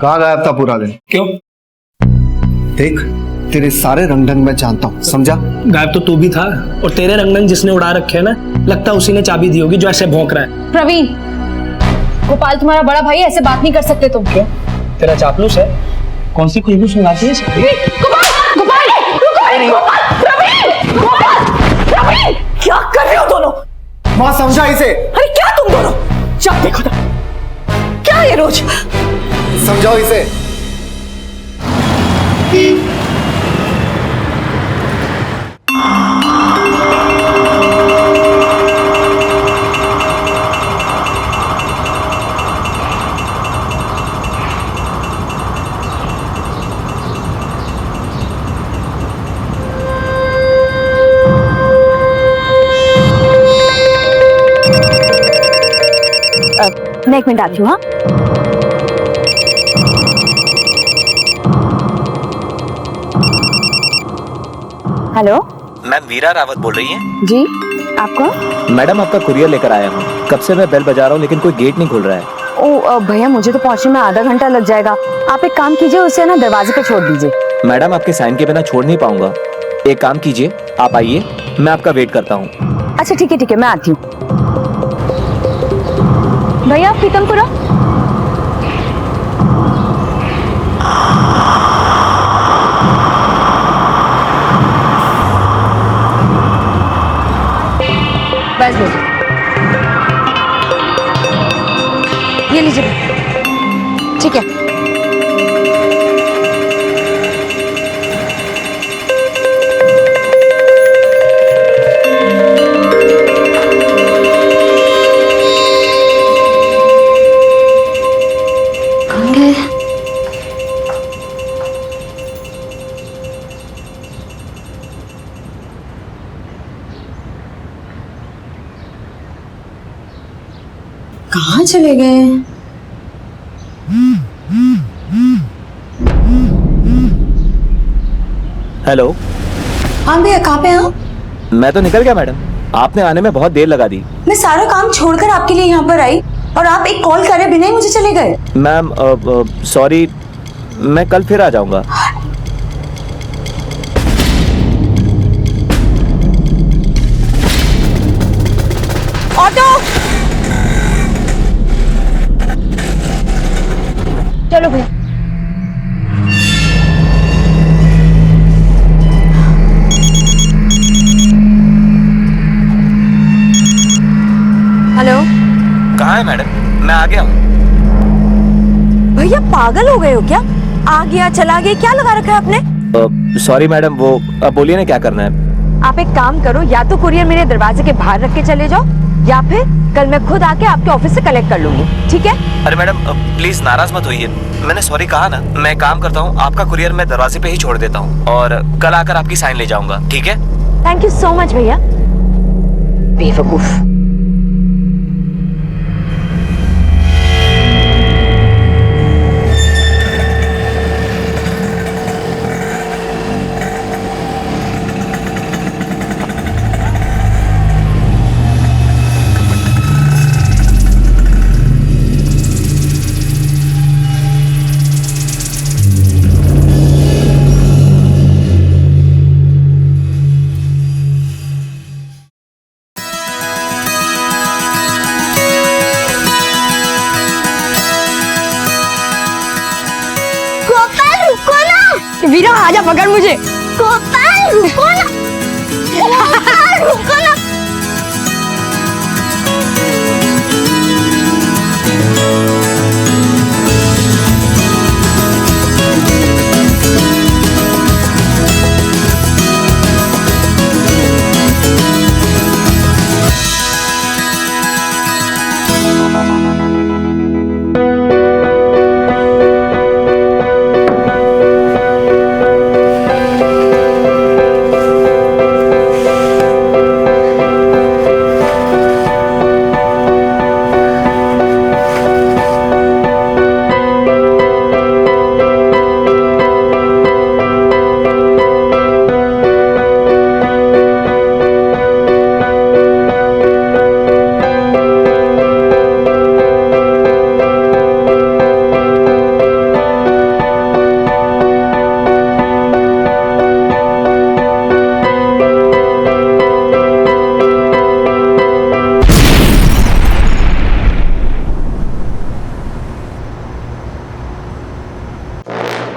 कहाँ गायब था पूरा दिन? क्यों? देख, तेरे सारे रंग ढंग मैं जानता हूँ, समझा? गायब तो तू भी था, और तेरे रंगन जिसने उड़ा रखे है ना, लगता उसी ने चाबी दी होगी जो ऐसे भौंक रहा है। प्रवीण, गोपाल तुम्हारा बड़ा भाई, ऐसे बात नहीं कर सकते तुम। क्यों? तेरा चापलूस है? कौन सी खुशबू सुंघाती है? गोपाल, गोपाल, गोपाल, प्रवीण, गोपाल, प्रवीण, क्या कर रहे हो दोनों? माँ समझा इसे। अरे क्या तुम दोनों? जब देखो तब क्या ये रोज? समझाओ इसे। मैं एक मिनट आती हूँ। हाँ, हेलो मैम, वीरा रावत बोल रही हैं? जी, आप कौन? मैडम, आपका कुरियर लेकर आया हूँ। कब से मैं बेल बजा रहा हूँ लेकिन कोई गेट नहीं खुल रहा है। ओ भैया, मुझे तो पहुंचने में आधा घंटा लग जाएगा। आप एक काम कीजिए, उसे ना दरवाजे पे छोड़ दीजिए। मैडम, आपके साइन के बिना छोड़ नहीं पाऊंगा। एक काम कीजिए, आप आइए, मैं आपका वेट करता हूँ। अच्छा ठीक है, मैं आती हूँ। भैया आप प्रीतम को रहो। बस लो, ये लीजिए। ठीक है। कौन है? कहाँ चले गए? हेलो। हाँ भैया, कहाँ पे हैं? मैं तो निकल गया मैडम, आपने आने में बहुत देर लगा दी। मैं सारा काम छोड़कर आपके लिए यहाँ पर आई और आप एक कॉल करे बिना ही मुझे चले गए। मैम सॉरी, मैं कल फिर आ जाऊंगा। ऑटो, चलो भैया। हेलो। कहाँ है मैडम? मैं आ गया हूँ। भैया पागल हो गए हो क्या? आ गया चला गया क्या लगा रखा है आपने? सॉरी मैडम, वो अब बोलिए ना क्या करना है। आप एक काम करो, या तो कुरियर मेरे दरवाजे के बाहर रख के चले जाओ, या फिर कल मैं खुद आके आपके ऑफिस से कलेक्ट कर लूंगी, ठीक है? अरे मैडम, प्लीज नाराज मत होइए, मैंने सॉरी कहा ना। मैं काम करता हूँ, आपका कुरियर मैं दरवाजे पे ही छोड़ देता हूँ और कल आकर आपकी साइन ले जाऊंगा, ठीक है? थैंक यू सो मच भैया। बेवकूफ। वीरा आजा, पकड़ मुझे। गोपाल रुको ना, गोपाल रुको ना।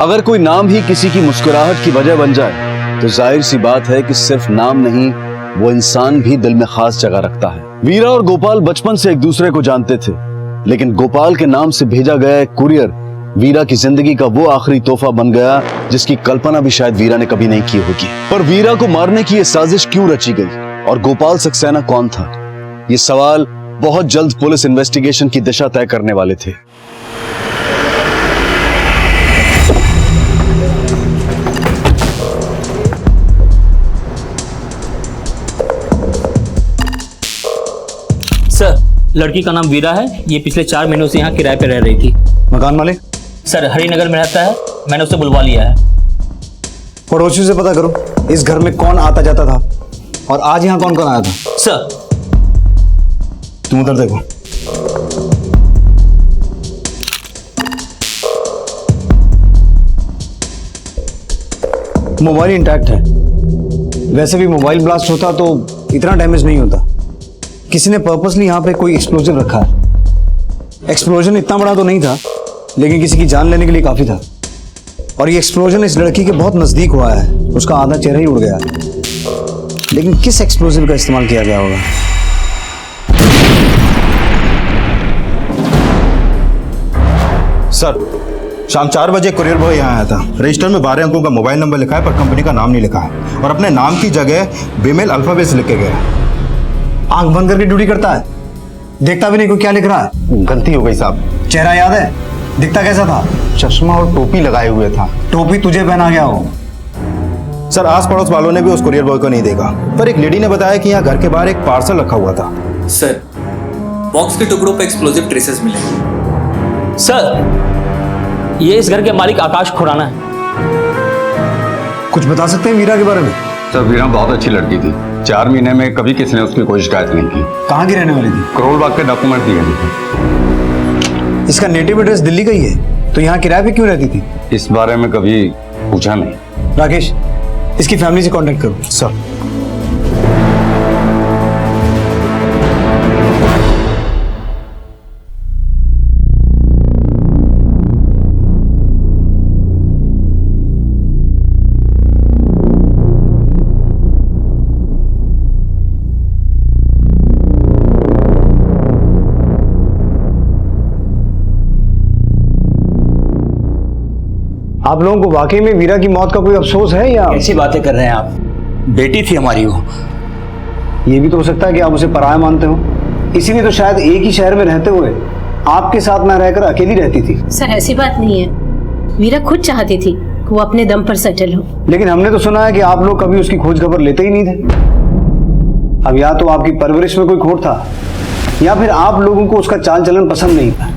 अगर कोई नाम ही किसी की मुस्कुराहट की वजह बन जाए तो जाहिर सी बात है कि सिर्फ नाम नहीं, वो इंसान भी दिल में खास जगह रखता है। वीरा और गोपाल बचपन से एक दूसरे को जानते थे, लेकिन गोपाल के नाम से भेजा गया एक कुरियर वीरा की जिंदगी का वो आखिरी तोहफा बन गया जिसकी कल्पना भी शायद वीरा ने कभी नहीं की होगी। पर वीरा को मारने की ये साजिश क्यों रची गई और गोपाल सक्सेना कौन था? ये सवाल बहुत जल्द पुलिस इन्वेस्टिगेशन की दिशा तय करने वाले थे। सर, लड़की का नाम वीरा है। ये पिछले 4 महीनों से यहाँ किराए पे रह रही थी। मकान मालिक? सर, हरिनगर में रहता है। मैंने उसे बुलवा लिया है। पड़ोसियों से पता करो इस घर में कौन आता जाता था और आज यहाँ कौन कौन आया था। सर, तुम उधर देखो। मोबाइल इंटैक्ट है। वैसे भी मोबाइल ब्लास्ट होता तो इतना डैमेज नहीं होता। किसी ने पर्पसली यहाँ पे कोई एक्सप्लोजिव रखा है। एक्सप्लोजन इतना बड़ा तो नहीं था, लेकिन किसी की जान लेने के लिए काफी था। और ये एक्सप्लोजन इस लड़की के बहुत नजदीक हुआ है। उसका आधा चेहरा ही उड़ गया। लेकिन किस एक्सप्लोजिव का इस्तेमाल किया गया होगा? सर, शाम 4 बजे कुरियर बॉय यहाँ आया था। रजिस्टर में 12 अंकों का मोबाइल नंबर लिखा है पर कंपनी का नाम नहीं लिखा है और अपने नाम की जगह बेमेल अल्फाबेट्स लिख के गया। आंख बंद करके ड्यूटी करता है, देखता भी नहीं कोई क्या लिख रहा है। गलती हो गई साहब। चेहरा याद है? दिखता कैसा था? चश्मा और टोपी लगाए हुए था। टोपी तुझे पहना गया हो। सर, आस पड़ोस वालों ने भी उस कुरियर बॉय को नहीं देखा, पर एक लेडी ने बताया कि यहाँ घर के बाहर एक पार्सल रखा हुआ था। सर, बॉक्स के टुकड़ों पर एक्सप्लोजिव ट्रेसेस मिले। सर, ये इस घर के मालिक आकाश खुराना है। कुछ बता सकते हैं वीरा के बारे में? सर, वीरा बहुत अच्छी लड़की थी। 4 महीने में कभी किसी ने उसकी कोई शिकायत नहीं की। कहाँ की रहने वाली थी? करोल बाग के डॉक्यूमेंट दिए थे। इसका नेटिव एड्रेस दिल्ली का ही है, तो यहाँ किराए पे क्यों रहती थी? इस बारे में कभी पूछा नहीं। राकेश, इसकी फैमिली से कांटेक्ट करो। सर, आप लोगों को वाकई में वीरा की मौत का कोई अफसोस है या? कैसी बातें कर रहे हैं आप? बेटी थी हमारी वो। ये भी तो हो सकता है कि आप उसे पराया मानते हो, इसीलिए तो शायद एक ही शहर में रहते हुए आपके साथ ना रहकर अकेली रहती थी। सर, ऐसी बात नहीं है। वीरा खुद चाहती थी कि वो अपने दम पर सेटल हो। लेकिन हमने तो सुना है कि आप लोग कभी उसकी खोज खबर लेते ही नहीं थे। अब या तो आपकी परवरिश में कोई खोट था या फिर आप लोगों को उसका चाल चलन पसंद नहीं था।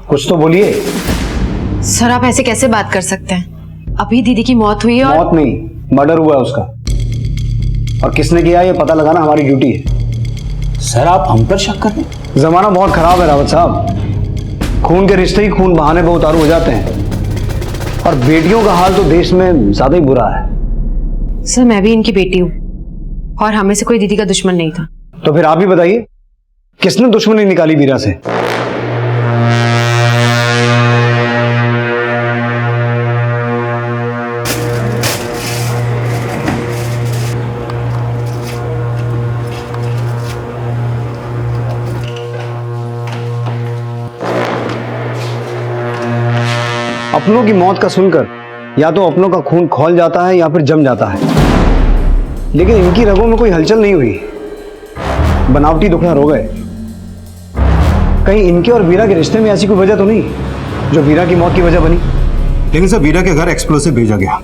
कुछ तो बोलिए। सर, आप ऐसे कैसे बात कर सकते हैं? अभी दीदी की मौत हुई है और... मौत नहीं, मर्डर हुआ है उसका। और किसने किया ये पता लगाना हमारी ड्यूटी है। सर, आप हम पर शक कर रहे हैं? जमाना बहुत खराब है रावत साहब। खून के रिश्ते ही खून बहाने पर उतारू हो जाते हैं और बेटियों का हाल तो देश में ज्यादा ही बुरा है। सर, मैं भी इनकी बेटी हूँ और हमें से कोई दीदी का दुश्मन नहीं था। तो फिर आप ही बताइए, किसने दुश्मनी निकाली वीरा से? अपनों की मौत का सुनकर या तो अपनों का खून खौल जाता है या फिर जम जाता है, लेकिन इनकी रगों में कोई हलचल नहीं हुई। बनावटी दुखड़ा रो गए। कहीं इनके और वीरा के रिश्ते में ऐसी कोई वजह तो नहीं जो वीरा की मौत की वजह बनी? लेकिन सर, वीरा के घर एक्सप्लोसिव भेजा गया।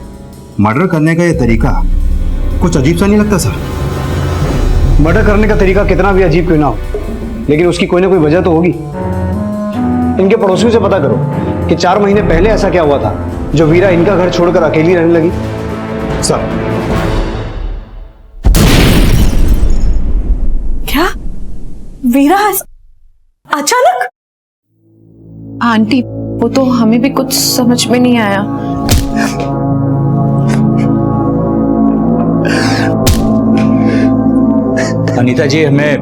मर्डर करने का ये तरीका कुछ अजीब सा नहीं लगता सर? मर्डर करने का तरीका कितना भी अजीब क्यों ना हो, लेकिन उसकी कोई ना कोई वजह तो होगी। इनके पड़ोसियों से पता करो कि 4 महीने पहले ऐसा क्या हुआ था जो वीरा इनका घर छोड़कर अकेली रहने लगी। सर, क्या वीरा अचानक? आंटी, वो तो हमें भी कुछ समझ में नहीं आया। अनीता जी, हमें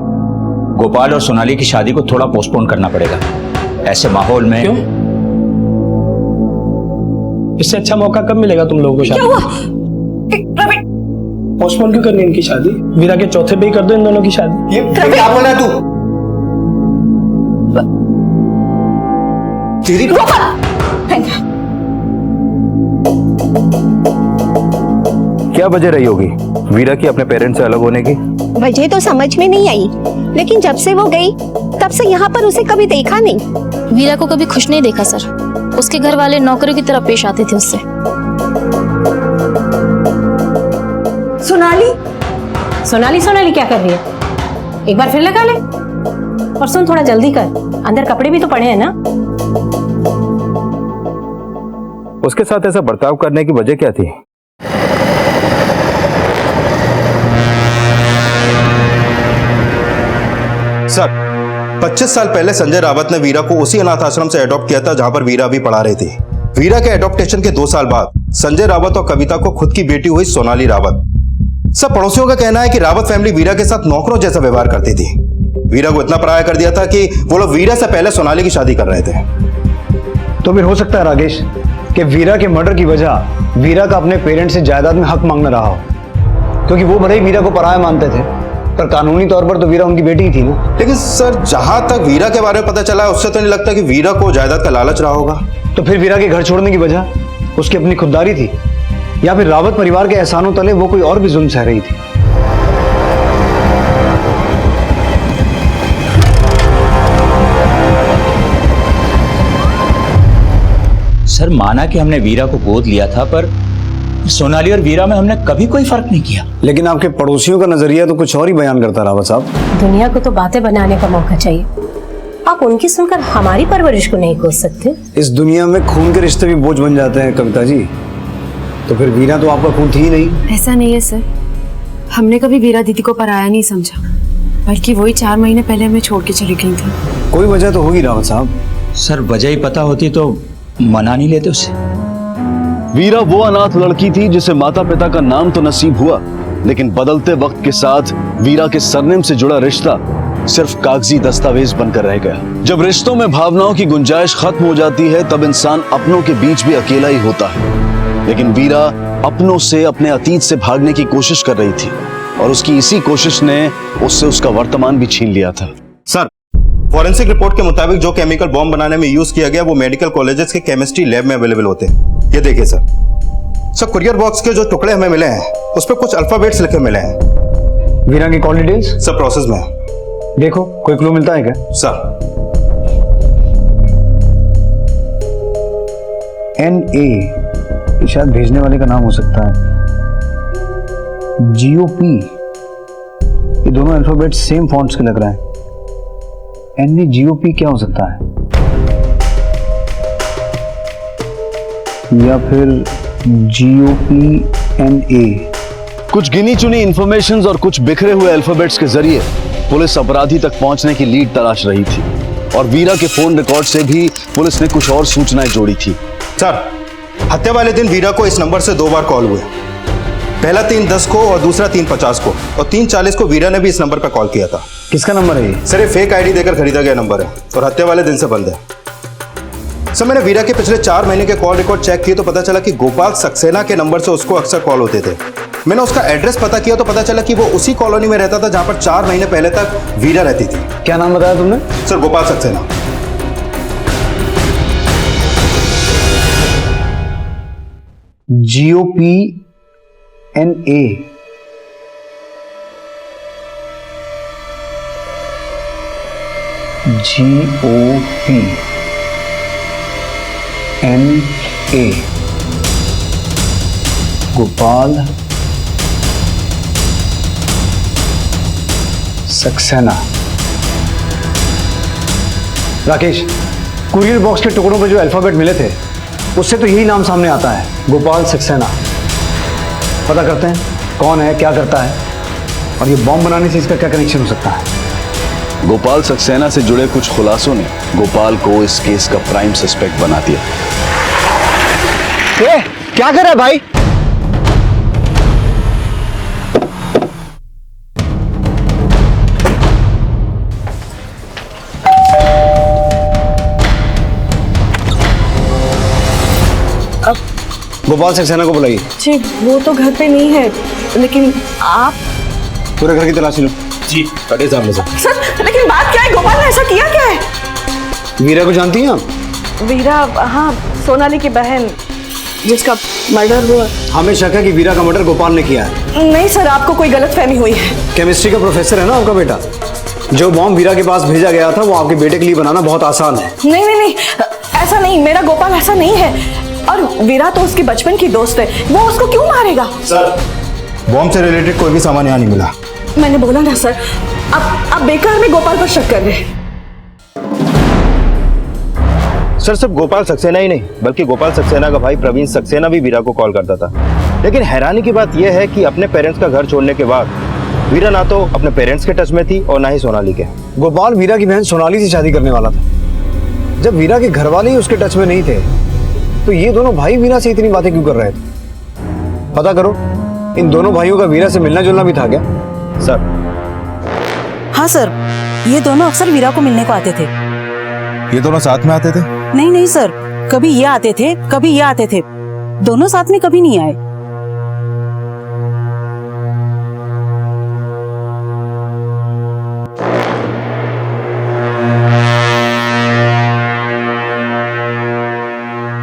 गोपाल और सोनाली की शादी को थोड़ा पोस्टपोन करना पड़ेगा। ऐसे माहौल में। क्यों? इससे अच्छा मौका कब मिलेगा तुम लोगों को क्या शादी? हुआ? रवि, पोस्टपोन क्यों करनी है इनकी शादी? वीरा के चौथे पे ही कर दो इन दोनों की शादी। ये क्या बोल रहा है तू? तेरी क्या वजह रही होगी वीरा की अपने पेरेंट्स से अलग होने की? वजह तो समझ में नहीं आई, लेकिन जब से वो गई तब से यहाँ पर उसे कभी देखा नहीं। वीरा को कभी खुश नहीं देखा सर। उसके घर वाले नौकरों की तरह पेश आते थे उससे। सोनाली सोनाली सोनाली क्या कर रही है? एक बार फिर लगा ले। और सुन, थोड़ा जल्दी कर, अंदर कपड़े भी तो पड़े हैं ना। उसके साथ ऐसा बर्ताव करने की वजह क्या थी? सर, 25 साल पहले संजय रावत ने वीरा को उसी अनाथ आश्रम से अडॉप्ट किया था जहां पर वीरा भी पढ़ा रही थी। वीरा के एडॉप्टेशन के 2 साल बाद संजय रावत और कविता को खुद की बेटी हुई सोनाली रावत। सब पड़ोसियों का कहना है कि रावत फैमिली वीरा के साथ नौकरों जैसा व्यवहार करती थी। वीरा को इतना पराया कर दिया था कि वो लोग वीरा से पहले सोनाली की शादी कर रहे थे। तो फिर हो सकता है राकेश कि वीरा के मर्डर की वजह वीरा का अपने पेरेंट्स से जायदाद में हक मांगना रहा हो, क्योंकि वो भले ही वीरा को पराया मानते थे पर कानूनी तौर पर तो वीरा उनकी बेटी ही थी ना। लेकिन सर, जहां तक वीरा के बारे में पता चला है उससे तो नहीं लगता कि वीरा को जायदाद का लालच रहा होगा। तो फिर वीरा के घर छोड़ने की वजह उसकी अपनी खुददारी थी, या फिर रावत परिवार के एहसानों तले वो कोई और भी जुल्म सह रही थी? सर माना कि हमने वीरा को गोद लिया था, पर सोनाली और वीरा में हमने कभी कोई फर्क नहीं किया। लेकिन आपके पड़ोसियों का नजरिया तो कुछ और ही बयान करता रावत साहब। दुनिया को तो बातें बनाने का मौका चाहिए, आप उनकी सुनकर हमारी परवरिश को नहीं कोस सकते। इस दुनिया में खून के रिश्ते भी बोझ बन जाते हैं कविता जी। तो फिर वीरा तो आपका खून थी ही नहीं। ऐसा नहीं है सर, हमने कभी वीरा दीदी को पराया नहीं समझा, बल्कि वही 4 महीने पहले हमें छोड़ के चली गई थी। कोई वजह तो होगी रावत साहब। सर वजह ही पता होती तो मना नहीं लेते उसे। वीरा वो अनाथ लड़की थी जिसे माता पिता का नाम तो नसीब हुआ, लेकिन बदलते वक्त के साथ वीरा के सरनेम से जुड़ा रिश्ता सिर्फ कागजी दस्तावेज बनकर रह गया। जब रिश्तों में भावनाओं की गुंजाइश खत्म हो जाती है तब इंसान अपनों के बीच भी अकेला ही होता है। लेकिन वीरा अपनों से, अपने अतीत से भागने की कोशिश कर रही थी और उसकी इसी कोशिश ने उससे उसका वर्तमान भी छीन लिया था। सर, फॉरेंसिक रिपोर्ट के मुताबिक जो केमिकल बॉम्ब बनाने में यूज किया गया वो मेडिकल कॉलेजेस के केमिस्ट्री लैब में अवेलेबल होते हैं। ये देखिए सर, कुरियर बॉक्स के जो टुकड़े हमें मिले हैं उस पर कुछ अल्फाबेट्स लिखे मिले हैं। वीरा की कॉल डिटेल्स सब प्रोसेस में है। देखो कोई क्लू मिलता है क्या? सर, NA शायद भेजने वाले का नाम हो सकता है। GOP, ये दोनों अल्फाबेट सेम फॉन्ट्स के लग रहे हैं। NA GOP क्या हो सकता है? या फिर GOP NA? कुछ गिनी चुनी इंफॉर्मेशंस और कुछ बिखरे हुए अल्फाबेट्स के जरिए पुलिस अपराधी तक पहुंचने की लीड तलाश रही थी और वीरा के फोन रिकॉर्ड से भी पुलिस ने कुछ और सूचनाएं जोड़ी थी। सर, हत्या वाले दिन वीरा को इस नंबर से 2 बार कॉल हुए। पहला 3:10 को और दूसरा 3:50 को, और 3:40 को वीरा ने भी इस नंबर पर कॉल किया था। किसका नंबर है ये? सर, ये फेक आईडी देकर खरीदा गया नंबर है और हत्या वाले दिन से बंद है। सर, मैंने वीरा के पिछले 4 महीने के कॉल रिकॉर्ड चेक किए तो पता चला कि गोपाल सक्सेना के नंबर से उसको अक्सर कॉल होते थे। मैंने उसका एड्रेस पता किया तो पता चला कि वो उसी कॉलोनी में रहता था जहां पर 4 महीने पहले तक वीरा रहती थी। क्या नाम बताया तुमने? Sir, Gopal Saxena. GOP NA, GOP NA, Gopal Saxena. Rakesh, courier box के टुकड़ों पर जो अल्फाबेट मिले थे उससे तो यही नाम सामने आता है, गोपाल सक्सेना। पता करते हैं कौन है, क्या करता है और ये बॉम्ब बनाने से इसका क्या कनेक्शन हो सकता है। गोपाल सक्सेना से जुड़े कुछ खुलासों ने गोपाल को इस केस का प्राइम सस्पेक्ट बना दिया। क्या कर रहा है भाई? गोपाल सक्सेना को बुलाइए। जी वो तो घर पे नहीं है, लेकिन आप पूरे घर की तलाशी लो। जी कटे सामने से। सर, लेकिन बात क्या है? गोपाल ने ऐसा किया क्या है? वीरा को जानती हैं आप? वीरा, हाँ, सोनाली की बहन जिसका मर्डर हुआ। हमें शक है कि वीरा का मर्डर गोपाल ने किया है। नहीं सर, आपको कोई गलतफहमी हुई है। केमिस्ट्री का प्रोफेसर है ना आपका बेटा। जो बॉम्ब वीरा के पास भेजा गया था वो आपके बेटे के लिए बनाना बहुत आसान है। नहीं नहीं नहीं, ऐसा नहीं, मेरा गोपाल ऐसा नहीं है। और वीरा तो उसकी बचपन की दोस्त है, वो उसको क्यों मारेगा? सर, बॉम्ब से रिलेटेड कोई भी सामान यहाँ नहीं मिला। मैंने बोला ना सर, आप बेकार में गोपाल पर शक कर रहे हैं। सर, सिर्फ गोपाल सक्सेना ही नहीं बल्कि गोपाल सक्सेना का भाई प्रवीण सक्सेना भी वीरा को कॉल करता था। लेकिन हैरानी की बात यह है कि अपने पेरेंट्स का घर छोड़ने के बाद वीरा ना तो अपने पेरेंट्स के टच में थी और ना ही सोनाली के। गोपाल वीरा की बहन सोनाली से शादी करने वाला था। जब वीरा के घर वाले ही उसके टच में नहीं थे तो ये दोनों भाई वीरा से इतनी बातें क्यों कर रहे थे? पता करो, इन दोनों भाइयों का वीरा से मिलना जुलना भी था क्या? सर, हाँ सर, ये दोनों अक्सर वीरा को मिलने को आते थे। ये दोनों साथ में आते थे? नहीं नहीं सर, कभी ये आते थे कभी ये आते थे, दोनों साथ में कभी नहीं आए।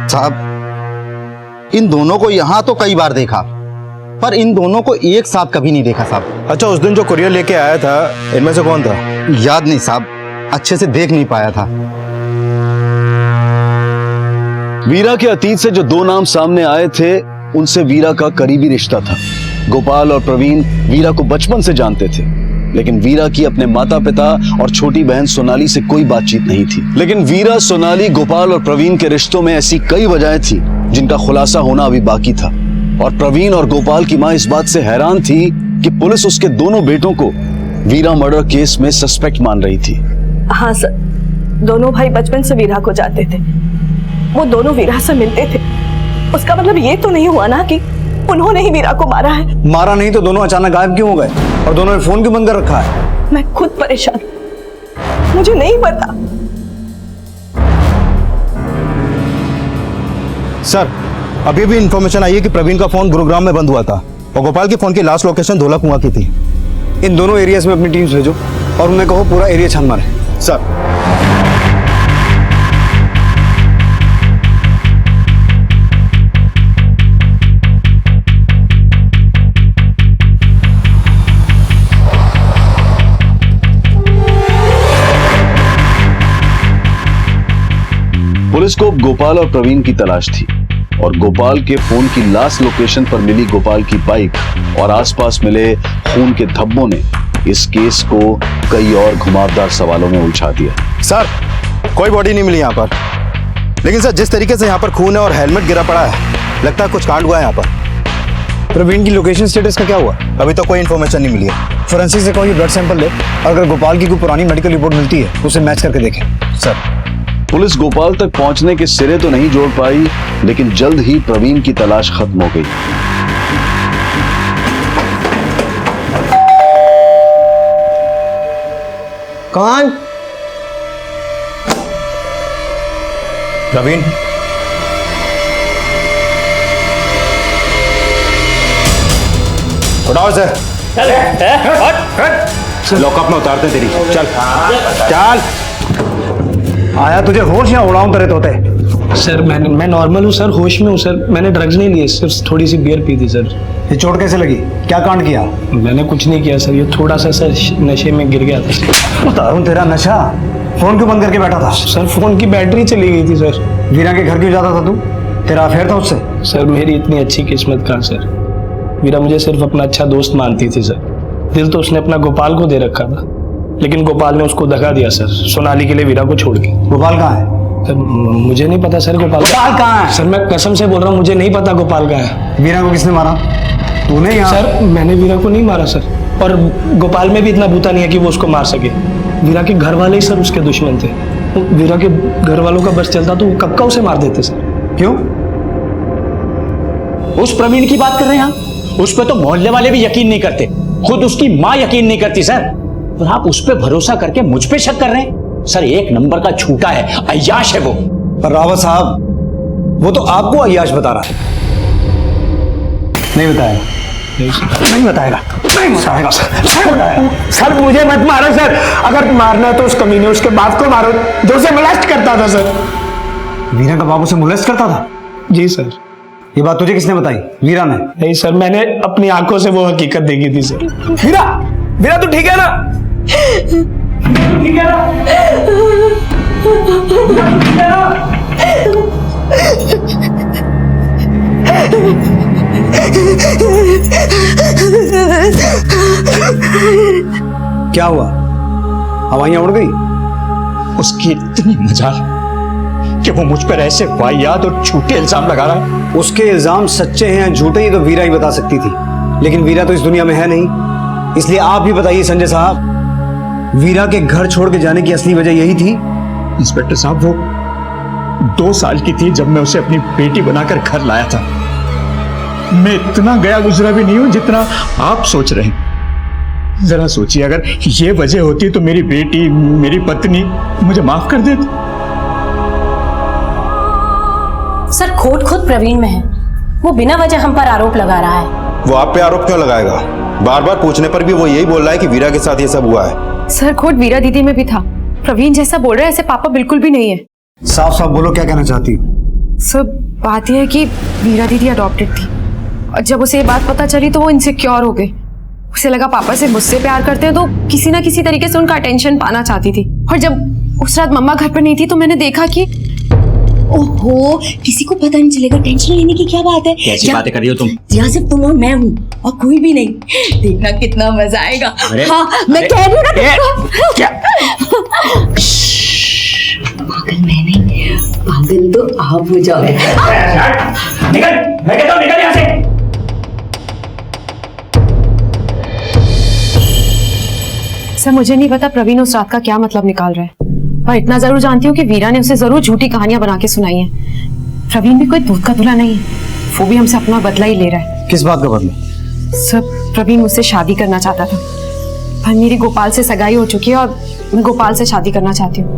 साहब, इन दोनों को यहाँ तो कई बार देखा पर इन दोनों को एक साथ कभी नहीं देखा साहब। अच्छा, उस दिन जो कुरियर लेके आया था इनमें से कौन था? याद नहीं साहब, अच्छे से देख नहीं पाया था। वीरा के अतीत से जो दो नाम सामने आए थे उनसे वीरा का करीबी रिश्ता था। गोपाल और प्रवीण वीरा को बचपन से जानते थे, लेकिन वीरा की अपने माता पिता और छोटी बहन सोनाली से कोई बातचीत नहीं थी। लेकिन वीरा, सोनाली, गोपाल और प्रवीण के रिश्तों में ऐसी कई वजहें थी जिनका खुलासा होना अभी बाकी था। और प्रवीण और गोपाल की मां इस बात से हैरान थी कि पुलिस उसके दोनों बेटों को वीरा मर्डर केस में सस्पेक्ट मान रही थी। हाँ सर, दोनों भाई बचपन से वीरा को जानते थे, वो दोनों वीरा से मिलते थे। उसका मतलब ये तो नहीं हुआ ना कि उन्होंने ही वीरा को मारा है? मारा नहीं तो दोनों अचानक गायब क्यों हो गए और दोनों ने फोन क्यों बंद कर रखा है? मैं खुद परेशान, मुझे नहीं पता। सर, अभी भी इंफॉर्मेशन आई है कि प्रवीण का फोन गुरुग्राम में बंद हुआ था और गोपाल के फोन की लास्ट लोकेशन धोला कुआं की थी। इन दोनों एरियाज में अपनी टीम्स भेजो और उन्हें कहो पूरा एरिया छान मारे। सर, पुलिस को गोपाल और प्रवीण की तलाश थी और गोपाल के फोन की लास्ट लोकेशन पर मिली गोपाल की बाइक और आसपास मिले खून के धब्बों ने इस केस को कई और घुमावदार सवालों में उलझा दिया। सर, कोई बॉडी नहीं मिली यहाँ पर, लेकिन सर जिस तरीके से यहाँ पर खून है और हेलमेट गिरा पड़ा है, लगता है कुछ कांड हुआ है यहाँ पर। प्रवीण की लोकेशन स्टेटस का क्या हुआ? अभी तो कोई इन्फॉर्मेशन नहीं मिली है। फोरेंसिक से कहो ये ब्लड सैंपल ले और अगर गोपाल की कोई पुरानी मेडिकल रिपोर्ट मिलती है तो उसे मैच करके देखें। सर, पुलिस गोपाल तक पहुंचने के सिरे तो नहीं जोड़ पाई, लेकिन जल्द ही प्रवीण की तलाश खत्म हो गई। कौन? प्रवीण, उठाओ सर। लॉकअप में उतारते तेरी। चल चल। आया तुझे होश या उड़ाऊं तेरे तोते? सर मैं नॉर्मल हूँ सर, होश में हूँ सर। मैंने ड्रग्स नहीं लिए, सिर्फ थोड़ी सी बियर पी थी सर। ये चोट कैसे लगी? क्या कांड किया? मैंने कुछ नहीं किया सर, ये थोड़ा सा सर नशे में गिर गया था। उतारूं तेरा नशा? फोन क्यों बंद करके बैठा था? सर फोन की बैटरी चली गई थी सर। वीरा के घर क्यों जाता था तू? तेरा अफेयर था उससे? सर मेरी इतनी अच्छी किस्मत कहाँ सर। वीरा मुझे सिर्फ अपना अच्छा दोस्त मानती थी सर। दिल तो उसने अपना गोपाल को दे रखा था, लेकिन गोपाल ने उसको धक्का दिया सर, सोनाली के लिए वीरा को छोड़ के। गोपाल कहाँ है? सर मुझे नहीं पता सर। गोपाल कहाँ है? सर मैं कसम से बोल रहा हूँ, मुझे नहीं पता गोपाल कहाँ है। वीरा को किसने मारा? तूने? यहाँ सर मैंने वीरा को नहीं मारा सर, और गोपाल में भी इतना बूता नहीं है कि वो उसको मार सके। वीरा के घर वाले ही सर उसके दुश्मन थे। वीरा के घर वालों का बस चलता तो वो कब का उसे मार देते सर। क्यों? उस प्रवीण की बात कर रहे हैं आप? उस पर तो मोहल्ले वाले भी यकीन नहीं करते, खुद उसकी मां यकीन नहीं करती सर, और आप उस पर भरोसा करके मुझ पे शक कर रहे हैं? सर एक नंबर का झूठा है, अय्याश है वो। पर रावत साहब, वो तो आपको अय्याश बता रहा है। नहीं बताया, नहीं बताएगा, नहीं बताएगा सर मुझे मत मारो सर, अगर मारना है तो उस कमीने उसके बाप को मारो जो उसे मोलेस्ट करता था सर। वीरा का बाप उसे मोलेस्ट करता था? जी सर। ये बात तुझे किसने बताई? वीरा ने? नहीं सर, मैंने अपनी आंखों से वो हकीकत देखी थी सर। वीरा, वीरा तू ठीक है ना? ठीक है ना? ठीक है ना? क्या हुआ? हवाइयां उड़ गई? उसकी इतनी मजाल कि वो मुझ पर ऐसे वाहियात और झूठे इल्जाम लगा रहा है। उसके इल्जाम सच्चे हैं या झूठे ही तो वीरा ही बता सकती थी, लेकिन वीरा तो इस दुनिया में है नहीं। इसलिए आप ही बताइए संजय साहब, वीरा के घर छोड़ के जाने की असली वजह यही थी? इंस्पेक्टर साहब, वो 2 साल की थी जब मैं उसे अपनी बेटी बनाकर घर लाया था। मैं इतना गया गुजरा भी नहीं हूं जितना आप सोच रहे हैं। जरा सोचिए, अगर ये वजह होती तो मेरी बेटी, मेरी पत्नी मुझे माफ कर देती। सर खोट खुद प्रवीण में है, वो बिना वजह हम पर आरोप लगा रहा है। वो आप पे आरोप क्यों लगाएगा? बार बार पूछने पर भी वो यही बोल रहा है कि वीरा के साथ ये सब हुआ है। सर खोट वीरा दीदी में भी था। प्रवीण जैसा बोल रहा है ऐसे पापा बिल्कुल भी नहीं है। साफ साफ बोलो, क्या कहना चाहती हो? सर बात यह है कि वीरा दीदी अडॉप्टेड थी और जब उसे ये बात पता चली तो वो इनसिक्योर हो गई। उसे लगा पापा से मुझसे प्यार करते हैं तो किसी ना किसी तरीके से उनका अटेंशन पाना चाहती थी। और जब उस रात मम्मा घर पर नहीं थी तो मैंने देखा कि ओहो, किसी को पता नहीं चलेगा। टेंशन लेने की क्या बात है? कैसी बातें कर रही हो तुम? यहाँ सिर्फ तुम और मैं हूँ और कोई भी नहीं। देखना कितना मजा आएगा। हाँ, मैं कह रही हूँ ना। क्या? पागल मैं नहीं, पागल तो आप हो जाओ। निकल, मैं कहता हूँ निकल यहाँ से। सर मुझे नहीं पता प्रवीण उस रात का क्या मतलब निकाल रहा है, पर इतना जरूर जानती हूँ कि वीरा ने उसे जरूर झूठी कहानियां बना के सुनाई हैं। प्रवीण भी कोई दूध का धुला नहीं है, वो भी हमसे अपना बदला ही ले रहा है। किस बात का बदला? सर प्रवीण मुझसे शादी करना चाहता था, पर मेरी गोपाल से सगाई हो चुकी है और मैं गोपाल से शादी करना चाहती हूँ।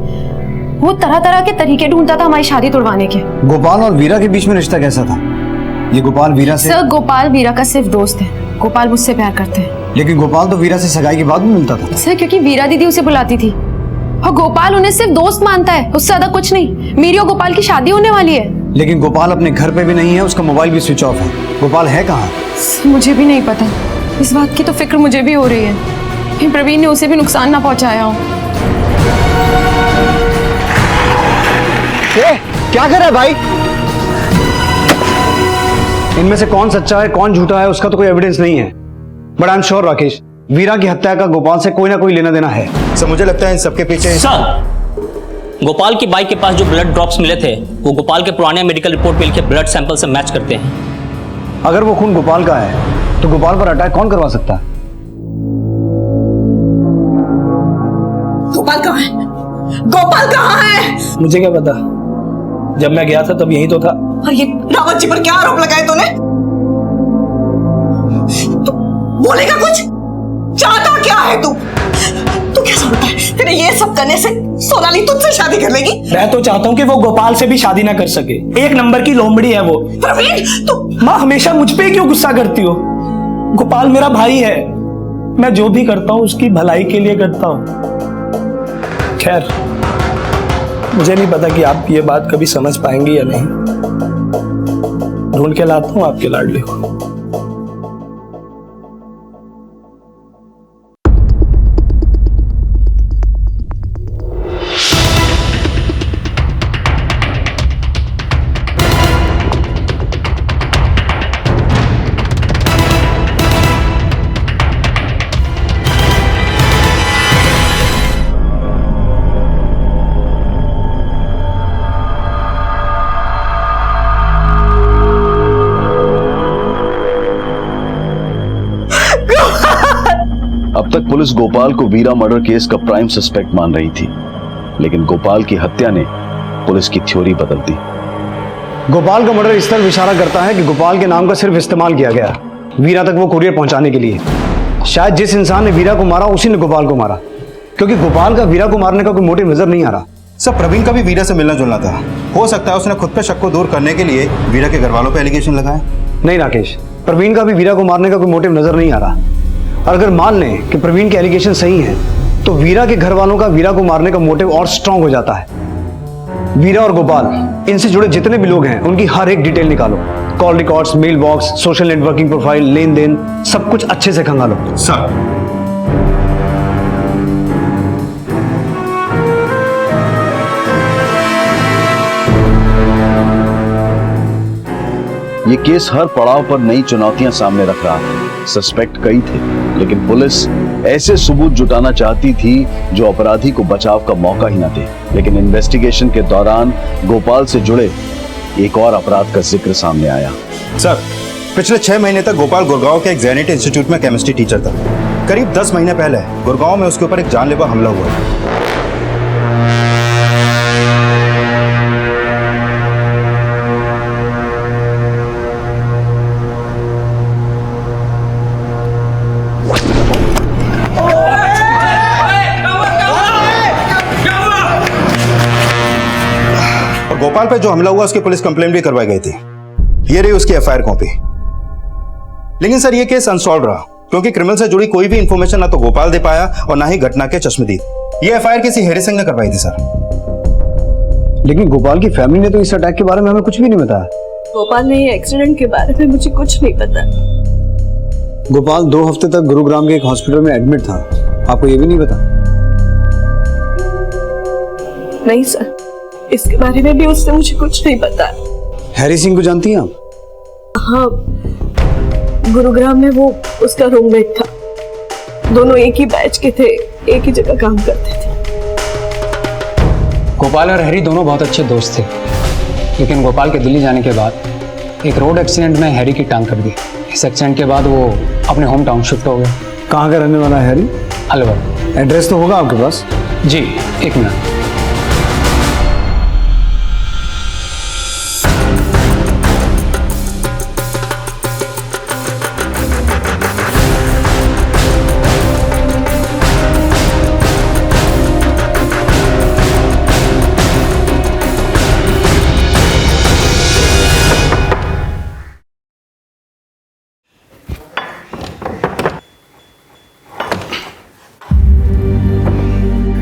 वो तरह तरह के तरीके ढूंढता था हमारी शादी तोड़वाने के। गोपाल और वीरा के बीच में रिश्ता कैसा था? ये गोपाल वीरा से? सर गोपाल वीरा का सिर्फ दोस्त है। गोपाल मुझसे प्यार करते हैं। लेकिन गोपाल तो वीरा से सगाई के बाद भी मिलता था। सर क्योंकि वीरा दीदी उसे बुलाती थी और गोपाल उन्हें सिर्फ दोस्त मानता है, उससे ज्यादा कुछ नहीं। मेरी और गोपाल की शादी होने वाली है। लेकिन गोपाल अपने घर पे भी नहीं है, उसका मोबाइल भी स्विच ऑफ है। गोपाल है कहाँ? मुझे भी नहीं पता, इस बात की तो फिक्र मुझे भी हो रही है कि प्रवीण ने उसे भी नुकसान ना पहुंचाया हो। क्या कर रहा है भाई? इनमें से कौन सच्चा है कौन झूठा है उसका तो कोई एविडेंस नहीं है, but I am sure Rakesh, Veera की हत्या का गोपाल से कोई ना कोई लेना देना है। सर मुझे लगता है इन सबके पीछे सर, गोपाल की बाइक के पास जो ब्लड ड्रॉप्स मिले थे वो गोपाल के पुराने मेडिकल रिपोर्ट मिल के ब्लड सैंपल से मैच करते हैं। अगर वो खून गोपाल का है तो गोपाल पर अटैक कौन करवा सकता है? गोपाल कहाँ है? गोपाल कहाँ है? मुझे क्या पता, जब मैं गया था तब यही तो था। और ये रावत जी पर क्या आरोप लगाए तूने? तू बोलेगा कुछ? चाहता क्या है तू? तू क्या समझता है तेरे ये सब करने से सोनाली तुझसे शादी कर लेगी? मैं तो चाहता हूँ कि वो गोपाल से भी शादी ना कर सके। एक नंबर की लोमड़ी है वो। प्रवीण तू माँ हमेशा मुझ पे क्यों गुस्सा करती हो? गोपाल मेरा भाई है, मैं जो भी करता हूँ उसकी भलाई के लिए करता हूँ। खैर मुझे नहीं पता कि आप ये बात कभी समझ पाएंगे या नहीं। ढूंढ के लाता हूँ आपके लाडले को। अब तक पुलिस गोपाल को वीरा मर्डर केस का प्राइम सस्पेक्ट मान रही थी, लेकिन गोपाल की हत्या ने पुलिस की थ्योरी बदल दी। गोपाल का मर्डर इस तरह इशारा करता है कि गोपाल के नाम का सिर्फ इस्तेमाल किया गया वीरा तक वो कुरियर पहुंचाने के लिए। शायद जिस इंसान ने वीरा को मारा उसी ने गोपाल को मारा, क्योंकि गोपाल का वीरा को मारने का कोई मोटिव नजर नहीं आ रहा। सर प्रवीण का भी वीरा से मिलना जुलना था, हो सकता है उसने खुद पे शक को दूर करने के लिए वीरा के घर वालों पे एलिगेशन लगाया। नहीं राकेश, प्रवीण का भी वीरा को मारने का कोई मोटिव नजर नहीं आ रहा। और अगर मान लें कि प्रवीण के एलिगेशन सही हैं, तो वीरा के घर वालों का वीरा को मारने का मोटिव और स्ट्रांग हो जाता है। वीरा और गोपाल, इनसे जुड़े जितने भी लोग हैं उनकी हर एक डिटेल निकालो। Call records, mail box, social networking profile, लेन देन, सब कुछ अच्छे से खंगालो। सर, ये केस हर पड़ाव पर नई चुनौतियां सामने रख रहा था। सस्पेक्ट कई थे, लेकिन पुलिस ऐसे सबूत जुटाना चाहती थी जो अपराधी को बचाव का मौका ही न दे। लेकिन इन्वेस्टिगेशन के दौरान गोपाल से जुड़े एक और अपराध का जिक्र सामने आया। सर, पिछले 6 महीने तक गोपाल गुड़गांव के एक जेनेट इंस्टीट्यूट में केमिस्ट्री टीचर था। करीब 10 महीने पहले गुड़गांव में उसके ऊपर एक जानलेवा हमला हुआ। गोपाल पे जो हमला हुआ उसकी पुलिस कंप्लेंट भी करवाई गई थी। ये रही उसकी एफआईआर कॉपी। लेकिन सर, ये केस अनसॉल्व रहा क्योंकि क्रिमिनल से जुड़ी कोई भी इंफॉर्मेशन ना तो गोपाल दे पाया और ना ही घटना के चश्मदीद। ये एफआईआर किसी हेरी सिंह ने करवाई थी सर। लेकिन गोपाल की फैमिली ने तो इस अटैक के बारे में हमें कुछ भी नहीं बताया। गोपाल ने ये एक्सीडेंट के बारे में मुझे कुछ नहीं पता। गोपाल 2 हफ्ते तक गुरुग्राम के एक हॉस्पिटल में एडमिट था, आपको ये भी नहीं पता? नहीं सर, इसके बारे में भी उसने मुझे कुछ नहीं पता। हैरी सिंह को जानती हैं आप? हाँ, गुरुग्राम में वो उसका रूममेट था। दोनों एक ही बैच के थे, एक ही जगह काम करते थे। गोपाल और हैरी दोनों बहुत अच्छे दोस्त थे, लेकिन गोपाल के दिल्ली जाने के बाद एक रोड एक्सीडेंट में हैरी की टांग कट गई। इस एक्सीडेंट के बाद वो अपने होम टाउन शिफ्ट हो गए। कहाँ का रहने वाला है हैरी? अलवर। एड्रेस तो होगा आपके पास? जी, 1 मिनट।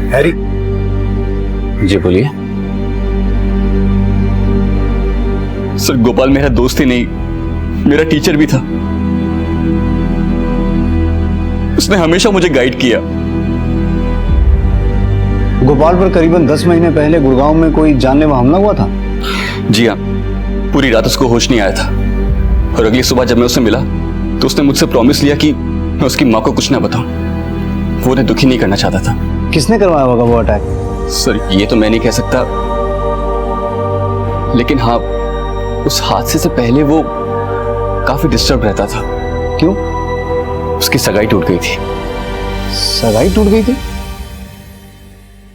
हैरी। जी बोलिए। सर, गोपाल मेरा दोस्त ही नहीं, मेरा टीचर भी था। उसने हमेशा मुझे गाइड किया। गोपाल पर करीबन 10 महीने पहले गुड़गांव में कोई जानलेवा हमला हुआ था? जी हाँ, पूरी रात उसको होश नहीं आया था और अगली सुबह जब मैं उससे मिला तो उसने मुझसे प्रॉमिस लिया कि मैं उसकी माँ को कुछ ना बताऊं। वो उन्हें दुखी नहीं करना चाहता था। किसने करवाया होगा वो अटैक? सर, ये तो मैं नहीं कह सकता, लेकिन हाँ, उस हादसे से पहले वो काफी डिस्टर्ब रहता था। क्यों? उसकी सगाई टूट गई थी। सगाई टूट गई थी?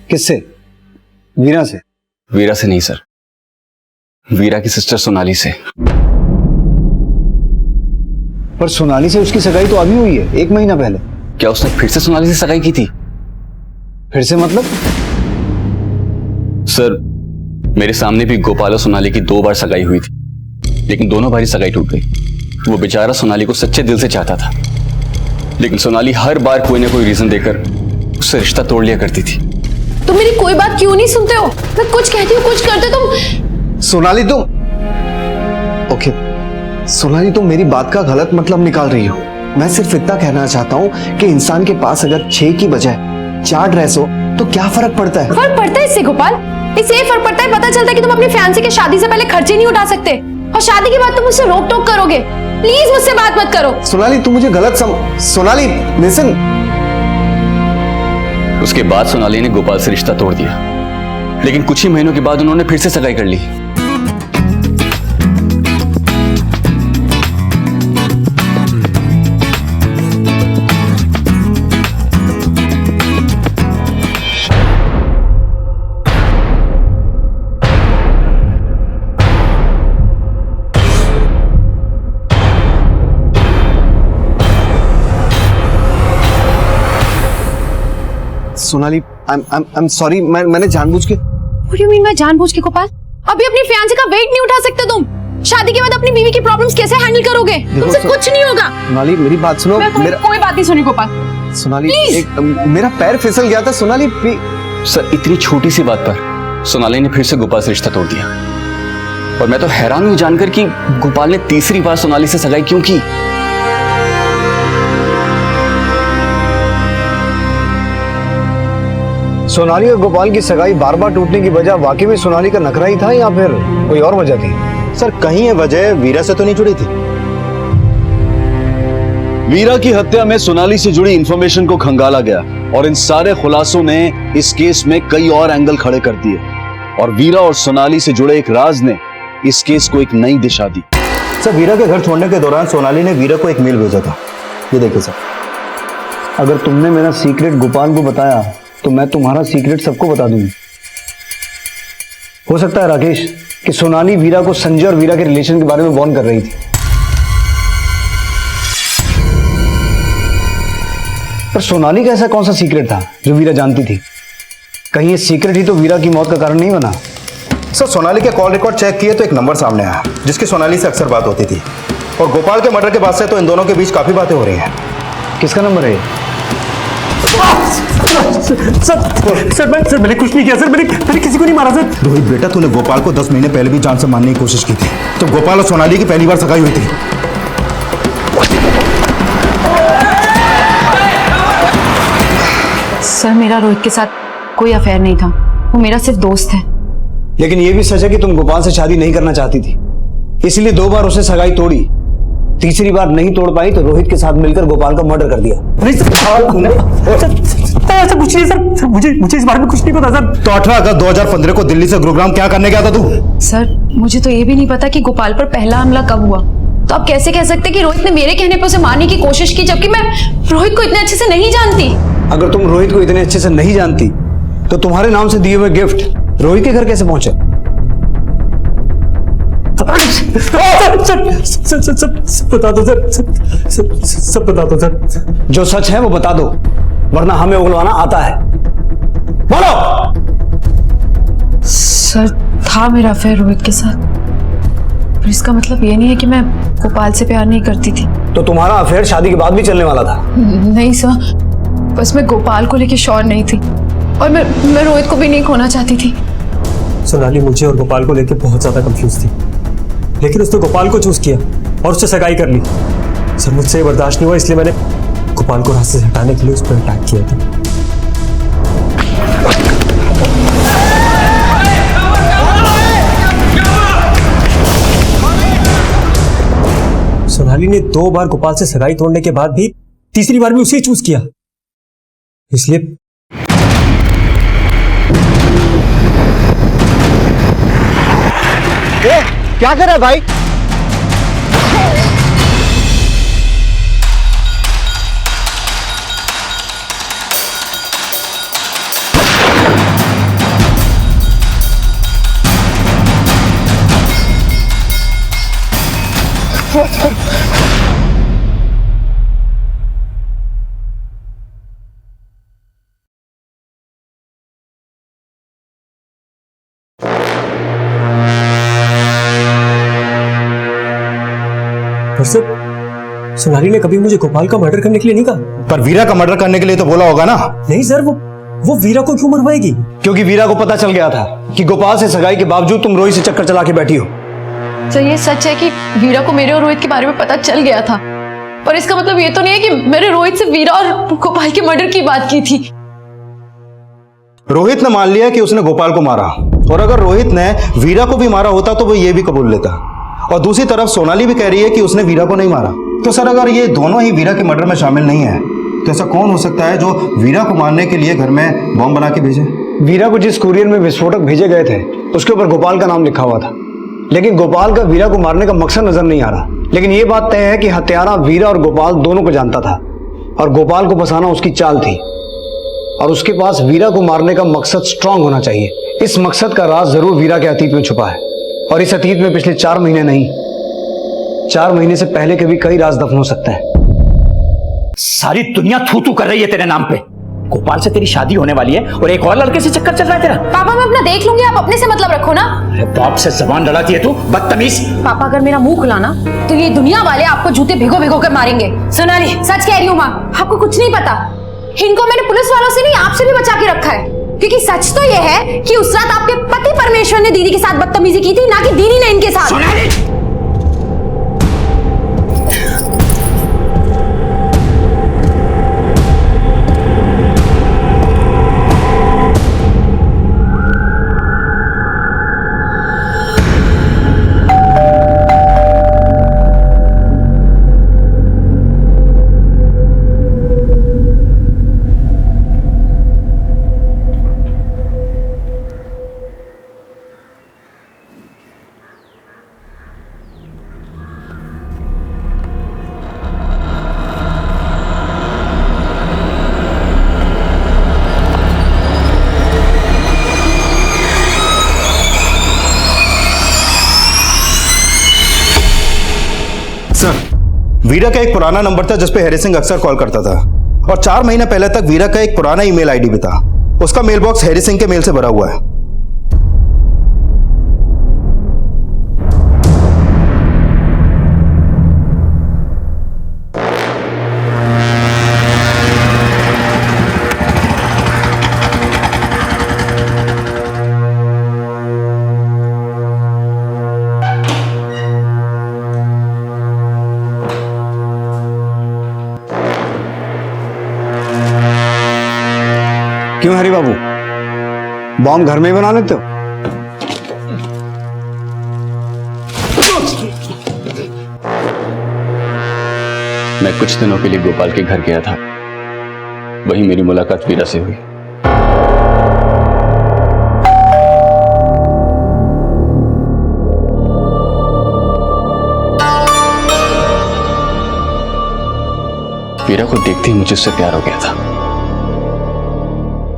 किससे? वीरा से? वीरा से नहीं सर, वीरा की सिस्टर सोनाली से। पर सोनाली से उसकी सगाई तो अभी हुई है, 1 महीना पहले। क्या उसने फिर से सोनाली से सगाई की थी? फिर से मतलब? सर, मेरे सामने भी गोपाल और सोनाली की 2 बार सगाई हुई थी, लेकिन दोनों बार ही सगाई टूट गई। वो बेचारा सोनाली को सच्चे दिल से चाहता था, लेकिन सोनाली हर बार कोई ना कोई रीजन देकर उससे रिश्ता तोड़ लिया करती थी। तुम मेरी कोई बात क्यों नहीं सुनते हो? मैं कुछ कहती हूँ, कुछ करते तुम। सोनाली, तुम ओके, सोनाली, तुम मेरी बात का गलत मतलब निकाल रही हो। मैं सिर्फ इतना कहना चाहता हूँ कि इंसान के पास अगर 6 की बजाय 4 ड्रेस हो तो क्या फर्क पड़ता है? फर्क पड़ता है इससे गोपाल, इससे ये फर्क पड़ता है, पता चलता है कि तुम अपनी फैंसी के शादी से पहले खर्चे नहीं उठा सकते और शादी के बाद तुम मुझसे रोक टोक करोगे। प्लीज मुझसे बात मत करो। सोनाली, तुम मुझे गलत सोनाली, लिसन। उसके बाद सोनाली ने गोपाल से रिश्ता तोड़ दिया, लेकिन कुछ ही महीनों के बाद उन्होंने फिर से सगाई कर ली। सोनाली, I'm sorry, मैंने जानबूझ के। What do you mean मैं जानबूझ के गोपाल? अभी अपनी फियांसे का वेट नहीं उठा सकते तुम। शादी के बाद अपनी बीवी की प्रॉब्लम्स कैसे हैंडल करोगे? तुमसे कुछ नहीं होगा। सोनाली मेरी बात सुनो। कोई बात नहीं सुनी गोपाल। सोनाली मेरा पैर फिसल गया था सोनाली। सर इतनी छोटी सी बात पर सोनाली ने फिर से गोपाल से रिश्ता तोड़ दिया, और मैं तो हैरान हूं जानकर कि गोपाल ने तीसरी बार सोनाली से सगाई क्यों की। सोनाली और गोपाल की सगाई बार बार टूटने की वजह वाकई में सोनाली का नखरा ही था या फिर कोई और वजह थी? सर कहीं ये वजह वीरा से तो नहीं जुड़ी थी? वीरा की हत्या में सोनाली से जुड़ी इंफॉर्मेशन को खंगाला गया और इन सारे खुलासों ने इस केस में कई और एंगल खड़े कर दिए, और वीरा और सोनाली से जुड़े एक राज ने इस केस को एक नई दिशा दी। सर वीरा के घर छोड़ने के दौरान सोनाली ने वीरा को एक मेल भेजा था, ये देखिए सर। अगर तुमने मेरा सीक्रेट गोपाल को बताया तो मैं तुम्हारा सीक्रेट सबको बता दूंगी। हो सकता है राकेश कि सोनाली वीरा को संजय और वीरा के रिलेशन के बारे में वार्न कर रही थी, पर सोनाली का ऐसा कौन सा सीक्रेट था जो वीरा जानती थी? कहीं ये सीक्रेट ही तो वीरा की मौत का कारण नहीं बना? सर सोनाली के कॉल रिकॉर्ड चेक किए तो एक नंबर सामने आया जिसकी सोनाली से अक्सर बात होती थी, और गोपाल के मर्डर के बाद से तो इन दोनों के बीच काफी बातें हो रही हैं। किसका नंबर है? सर मैंने कुछ नहीं किया सर। मैंने किसी को नहीं मारा सर। रोहित बेटा तूने गोपाल को 10 महीने पहले भी जान से मारने की कोशिश की थी, जब गोपाल और सोनाली की पहली बार सगाई हुई थी। सर मेरा रोहित के साथ कोई अफेयर नहीं था, वो मेरा सिर्फ दोस्त है। लेकिन ये भी सच है कि तुम गोपाल से शादी नहीं करना चाहती थी, इसलिए 2 बार उसे सगाई तोड़ी, तीसरी बार नहीं तोड़ पाई तो रोहित के साथ मिलकर गोपाल का मर्डर कर दिया। नहीं सर, ऐसा कुछ नहीं सर। मुझे इस बारे में कुछ नहीं पता सर। तो 18 अगस्त 2015 को दिल्ली से गुरुग्राम क्या करने गया था तू? सर मुझे तो ये भी नहीं पता कि गोपाल पर पहला हमला कब हुआ, तो आप कैसे कह सकते कि रोहित ने मेरे कहने पर उसे मारने की कोशिश की, जबकि मैं रोहित को इतने अच्छे से नहीं जानती। अगर तुम रोहित को इतने अच्छे से नहीं जानती तो तुम्हारे नाम से दिए हुए गिफ्ट रोहित के घर कैसे पहुंचे? सब बता दो सर। सब बता दो सर। जो सच है वो बता दो, वरना हमें उगलवाना आता है। बोलो। सर था मेरा अफेयर रोहित के साथ, पर इसका मतलब ये नहीं है कि मैं गोपाल से प्यार नहीं करती थी। तो तुम्हारा अफेयर शादी के बाद भी चलने वाला था? नहीं सर, बस मैं गोपाल को लेकर श्योर नहीं थी, और मैं रोहित को भी नहीं खोना चाहती थी। सोनाली मुझे और गोपाल को लेकर बहुत ज्यादा कंफ्यूज थी, लेकिन उसने गोपाल को चूज किया और उससे सगाई कर ली। सर मुझसे ये बर्दाश्त नहीं हुआ, इसलिए मैंने गोपाल को रास्ते से हटाने के लिए उस पर अटैक किया था। सोनाली ने 2 बार गोपाल से सगाई तोड़ने के बाद भी तीसरी बार भी उसे ही चूज किया, इसलिए क्या कर रहा है भाई? सोनाली ने कभी मुझे गोपाल का मर्डर करने के लिए नहीं कहा। पर वीरा का मर्डर करने के लिए तो बोला होगा ना? नहीं सर, वो वीरा को क्यों मरवाएगी? क्योंकि वीरा को पता चल गया था कि गोपाल से सगाई के बावजूद तुम रोहित से चक्कर चला के बैठी हो। तो ये सच है कि वीरा को मेरे और रोहित के बारे में पता चल गया था, पर इसका मतलब ये तो नहीं है कि मैंने रोहित से वीरा और गोपाल के मर्डर की बात की थी। रोहित ने मान लिया कि उसने गोपाल को मारा, और अगर रोहित ने वीरा को भी मारा होता तो वो ये भी कबूल लेता। और दूसरी तरफ सोनाली भी कह रही है कि उसने वीरा को नहीं मारा। तो सर अगर ये दोनों ही वीरा के मर्डर में शामिल नहीं है तो ऐसा कौन हो सकता है जो वीरा को मारने के लिए घर में बम बना के भेजे? वीरा को जिस कुरियर में विस्फोटक भेजे गए थे उसके ऊपर गोपाल का नाम लिखा हुआ था, लेकिन गोपाल का वीरा को मारने का मकसद नजर नहीं आ रहा। लेकिन ये बात तय है कि हत्यारा वीरा और गोपाल दोनों को जानता था, और गोपाल को फंसाना उसकी चाल थी, और उसके पास वीरा को मारने का मकसद स्ट्रांग होना चाहिए। इस मकसद का राज जरूर वीरा के अतीत में छुपा है, और इस अतीत में पिछले 4 महीने नहीं, 4 महीने से पहले के भी कई राज दफन हो सकते हैं। सारी दुनिया थू थू कर रही है तेरे नाम पे, गोपाल से तेरी शादी होने वाली है और एक और लड़के से चक्कर चल रहा है तेरा। पापा मैं अपना देख लूंगी, आप अपने से मतलब रखो ना। अरे बाप से जबान लड़ाती है तू, बदतमीज। पापा अगर मेरा मुंह खुला ना तो ये दुनिया वाले आपको जूते भिगो भिगो कर मारेंगे। सोनाली सच कह रही हूँ माँ, आपको कुछ नहीं पता। इनको मैंने पुलिस वालों से नहीं आपसे भी बचा के रखा है, क्योंकि सच तो ये है कि उस रात आपके पति परमेश्वर ने दीदी के साथ बदतमीजी की थी, ना कि दीदी ने इनके साथ। सोनाली! वीरा का एक पुराना नंबर था जिस पे हैरी सिंह अक्सर कॉल करता था, और 4 महीने पहले तक वीरा का एक पुराना ईमेल आईडी भी था। उसका मेल बॉक्स हैरी सिंह के मेल से भरा हुआ है। क्यों हरी बाबू, बॉम्ब घर में ही बना लेते हो? मैं कुछ दिनों के लिए गोपाल के घर गया था, वहीं मेरी मुलाकात वीरा से हुई। वीरा को देखते ही मुझे उससे प्यार हो गया था।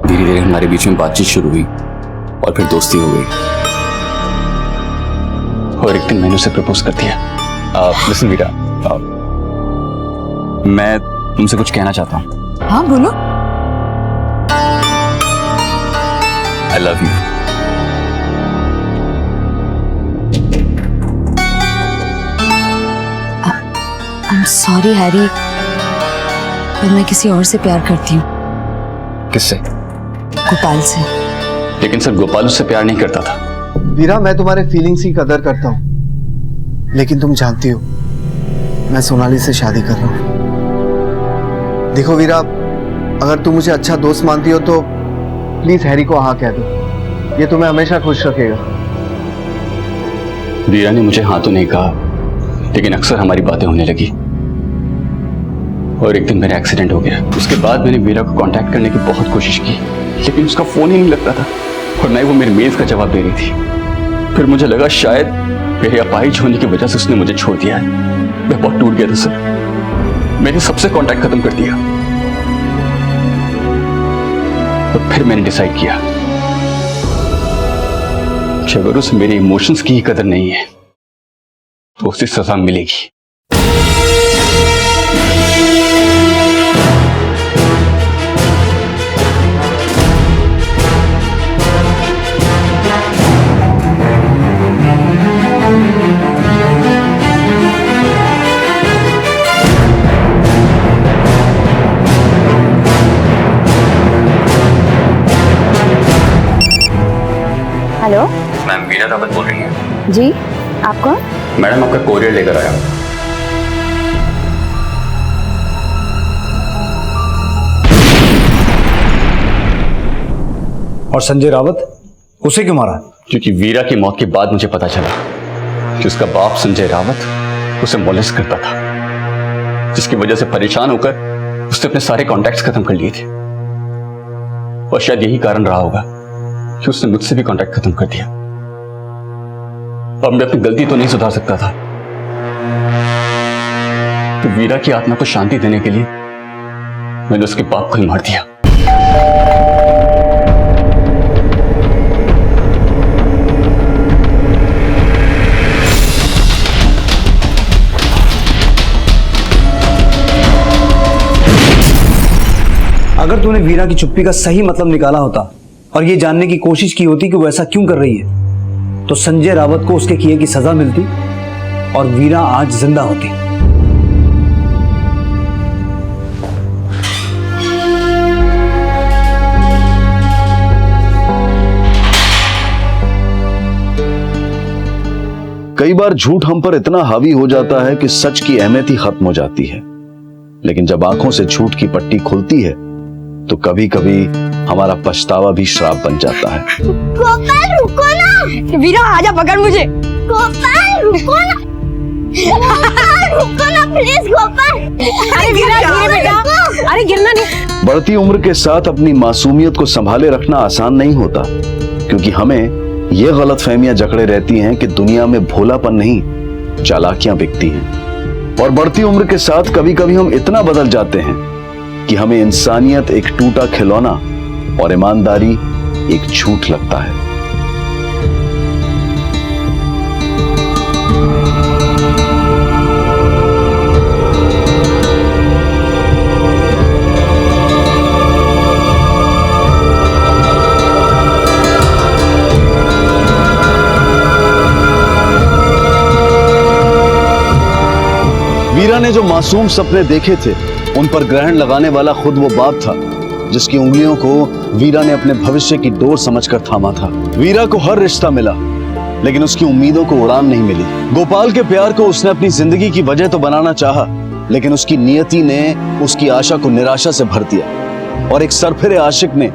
धीरे धीरे हमारे बीच में बातचीत शुरू हुई और फिर दोस्ती हो गई, और एक दिन मैंने उसे प्रपोज कर दिया। लिसन वीरा, मैं तुमसे कुछ कहना चाहता हूँ। हाँ बोलो। I love you. I am sorry Harry, पर मैं किसी और से प्यार करती हूँ। किससे? गोपाल से। लेकिन सर गोपाल उससे प्यार नहीं करता था। वीरा, मैं तुम्हारे फीलिंग्स की कदर करता हूँ, लेकिन तुम जानती हो मैं सोनाली से शादी कर रहा हूँ। देखो वीरा, अगर तुम मुझे अच्छा दोस्त मानती हो तो प्लीज हैरी को हाँ कह दो, ये तुम्हें हमेशा खुश रखेगा। वीरा ने मुझे हाँ तो नहीं कहा, लेकिन अक्सर हमारी बातें होने लगी, और एक दिन मेरा एक्सीडेंट हो गया। उसके बाद मैंने वीरा को कांटेक्ट करने की बहुत कोशिश की, लेकिन उसका फोन ही नहीं लगता था, और न ही वो मेरे मेल्स का जवाब दे रही थी। फिर मुझे लगा शायद मेरे अपाहिज होने की वजह से उसने मुझे छोड़ दिया है। मैं बहुत टूट गया था सर, मैंने सबसे कांटेक्ट खत्म कर दिया। और फिर मैंने डिसाइड किया कि अगर उसे मेरे इमोशंस की ही कदर नहीं है तो उसे सजा मिलेगी। हेलो मैम, वीरा रावत बोल रही हैं? जी, आप कौन? मैडम, आपका कोरियर लेकर आया। और संजय रावत, उसे क्यों मारा? क्योंकि वीरा की मौत के बाद मुझे पता चला कि उसका बाप संजय रावत उसे मोलेस्ट करता था, जिसकी वजह से परेशान होकर उसने अपने सारे कॉन्टैक्ट्स खत्म कर लिए थे। और शायद यही कारण रहा होगा कि उसने मुझसे भी कांटेक्ट खत्म कर दिया। अब मैं अपनी गलती तो नहीं सुधार सकता था, तो वीरा की आत्मा को शांति देने के लिए मैंने उसके बाप को ही मार दिया। अगर तूने वीरा की चुप्पी का सही मतलब निकाला होता और ये जानने की कोशिश की होती कि वो ऐसा क्यों कर रही है, तो संजय रावत को उसके किए की सजा मिलती और वीरा आज जिंदा होती। कई बार झूठ हम पर इतना हावी हो जाता है कि सच की अहमियत ही खत्म हो जाती है। लेकिन जब आंखों से झूठ की पट्टी खुलती है तो कभी कभी हमारा पछतावा भी श्राप बन जाता है। गोपाल रुको ना, वीरा आजा पकड़ मुझे। गोपाल रुको ना, गोपाल रुको ना प्लीज गोपाल। अरे वीरा गिरे बेटा, अरे गिरना नहीं। बढ़ती उम्र के साथ अपनी मासूमियत को संभाले रखना आसान नहीं होता, क्योंकि हमें ये गलतफहमियां जकड़े रहती हैं कि दुनिया में भोलापन नहीं चालाकियां बिकती हैं। और बढ़ती उम्र के साथ कभी कभी हम इतना बदल जाते हैं कि हमें इंसानियत एक टूटा खिलौना और ईमानदारी एक झूठ लगता है। वीरा ने जो मासूम सपने देखे थे उन पर ग्रहण लगाने वाला खुद वो बाप था जिसकी उंगलियों को वीरा ने अपने भविष्य की डोर समझकर थामा था। वीरा को हर रिश्ता मिला लेकिन उसकी उम्मीदों को उड़ान नहीं मिली। गोपाल के प्यार को उसने अपनी जिंदगी की वजह तो बनाना चाहा, लेकिन उसकी नियति ने उसकी आशा को निराशा से भर दिया और एक सरफिरे आशिक ने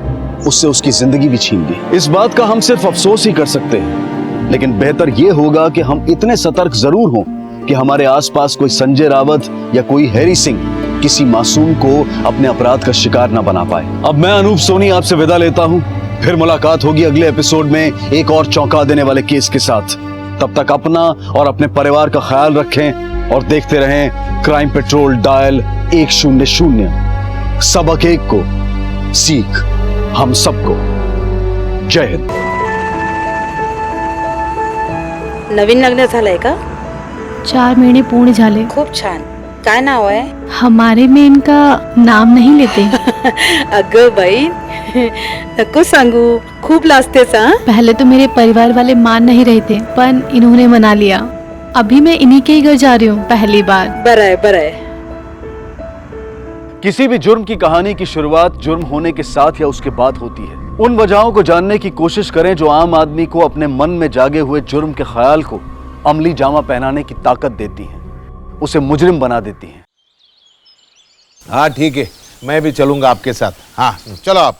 उससे उसकी जिंदगी भी छीन ली। इस बात का हम सिर्फ अफसोस ही कर सकते हैं, लेकिन बेहतर यह होगा कि हम इतने सतर्क जरूर हों कि हमारे आसपास कोई संजय रावत या कोई हैरी सिंह किसी मासूम को अपने अपराध का शिकार न बना पाए। अब मैं अनूप सोनी आपसे विदा लेता हूं, फिर मुलाकात होगी अगले एपिसोड में एक और चौंका देने वाले केस के साथ। तब तक अपना और अपने परिवार का ख्याल रखें और देखते रहें क्राइम पेट्रोल डायल 100। सबक एक को, सीख हम सबको। जय हिंद। नवीन लग्न झालंय का? 4 महिने पूर्ण झाले। खूप छान. काय नाव आहे? हमारे में इनका नाम नहीं लेते। अगं बाई नको सांगू, खूप लाजतेस हा? पहले तो मेरे परिवार वाले मान नहीं रहे थे, पर इन्होंने मना लिया। अभी मैं इन्हीं के ही घर जा रही हूँ पहली बार। बरं आहे। किसी भी जुर्म की कहानी की शुरुआत जुर्म होने के साथ या उसके बाद होती है। उन वजहों को जानने की कोशिश करें जो आम आदमी को अपने मन में जागे हुए जुर्म के ख्याल को अमली जामा पहनाने की ताकत देती हैं, उसे मुजरिम बना देती हैं। हाँ ठीक है, मैं भी चलूंगा आपके साथ। हाँ चलो आप।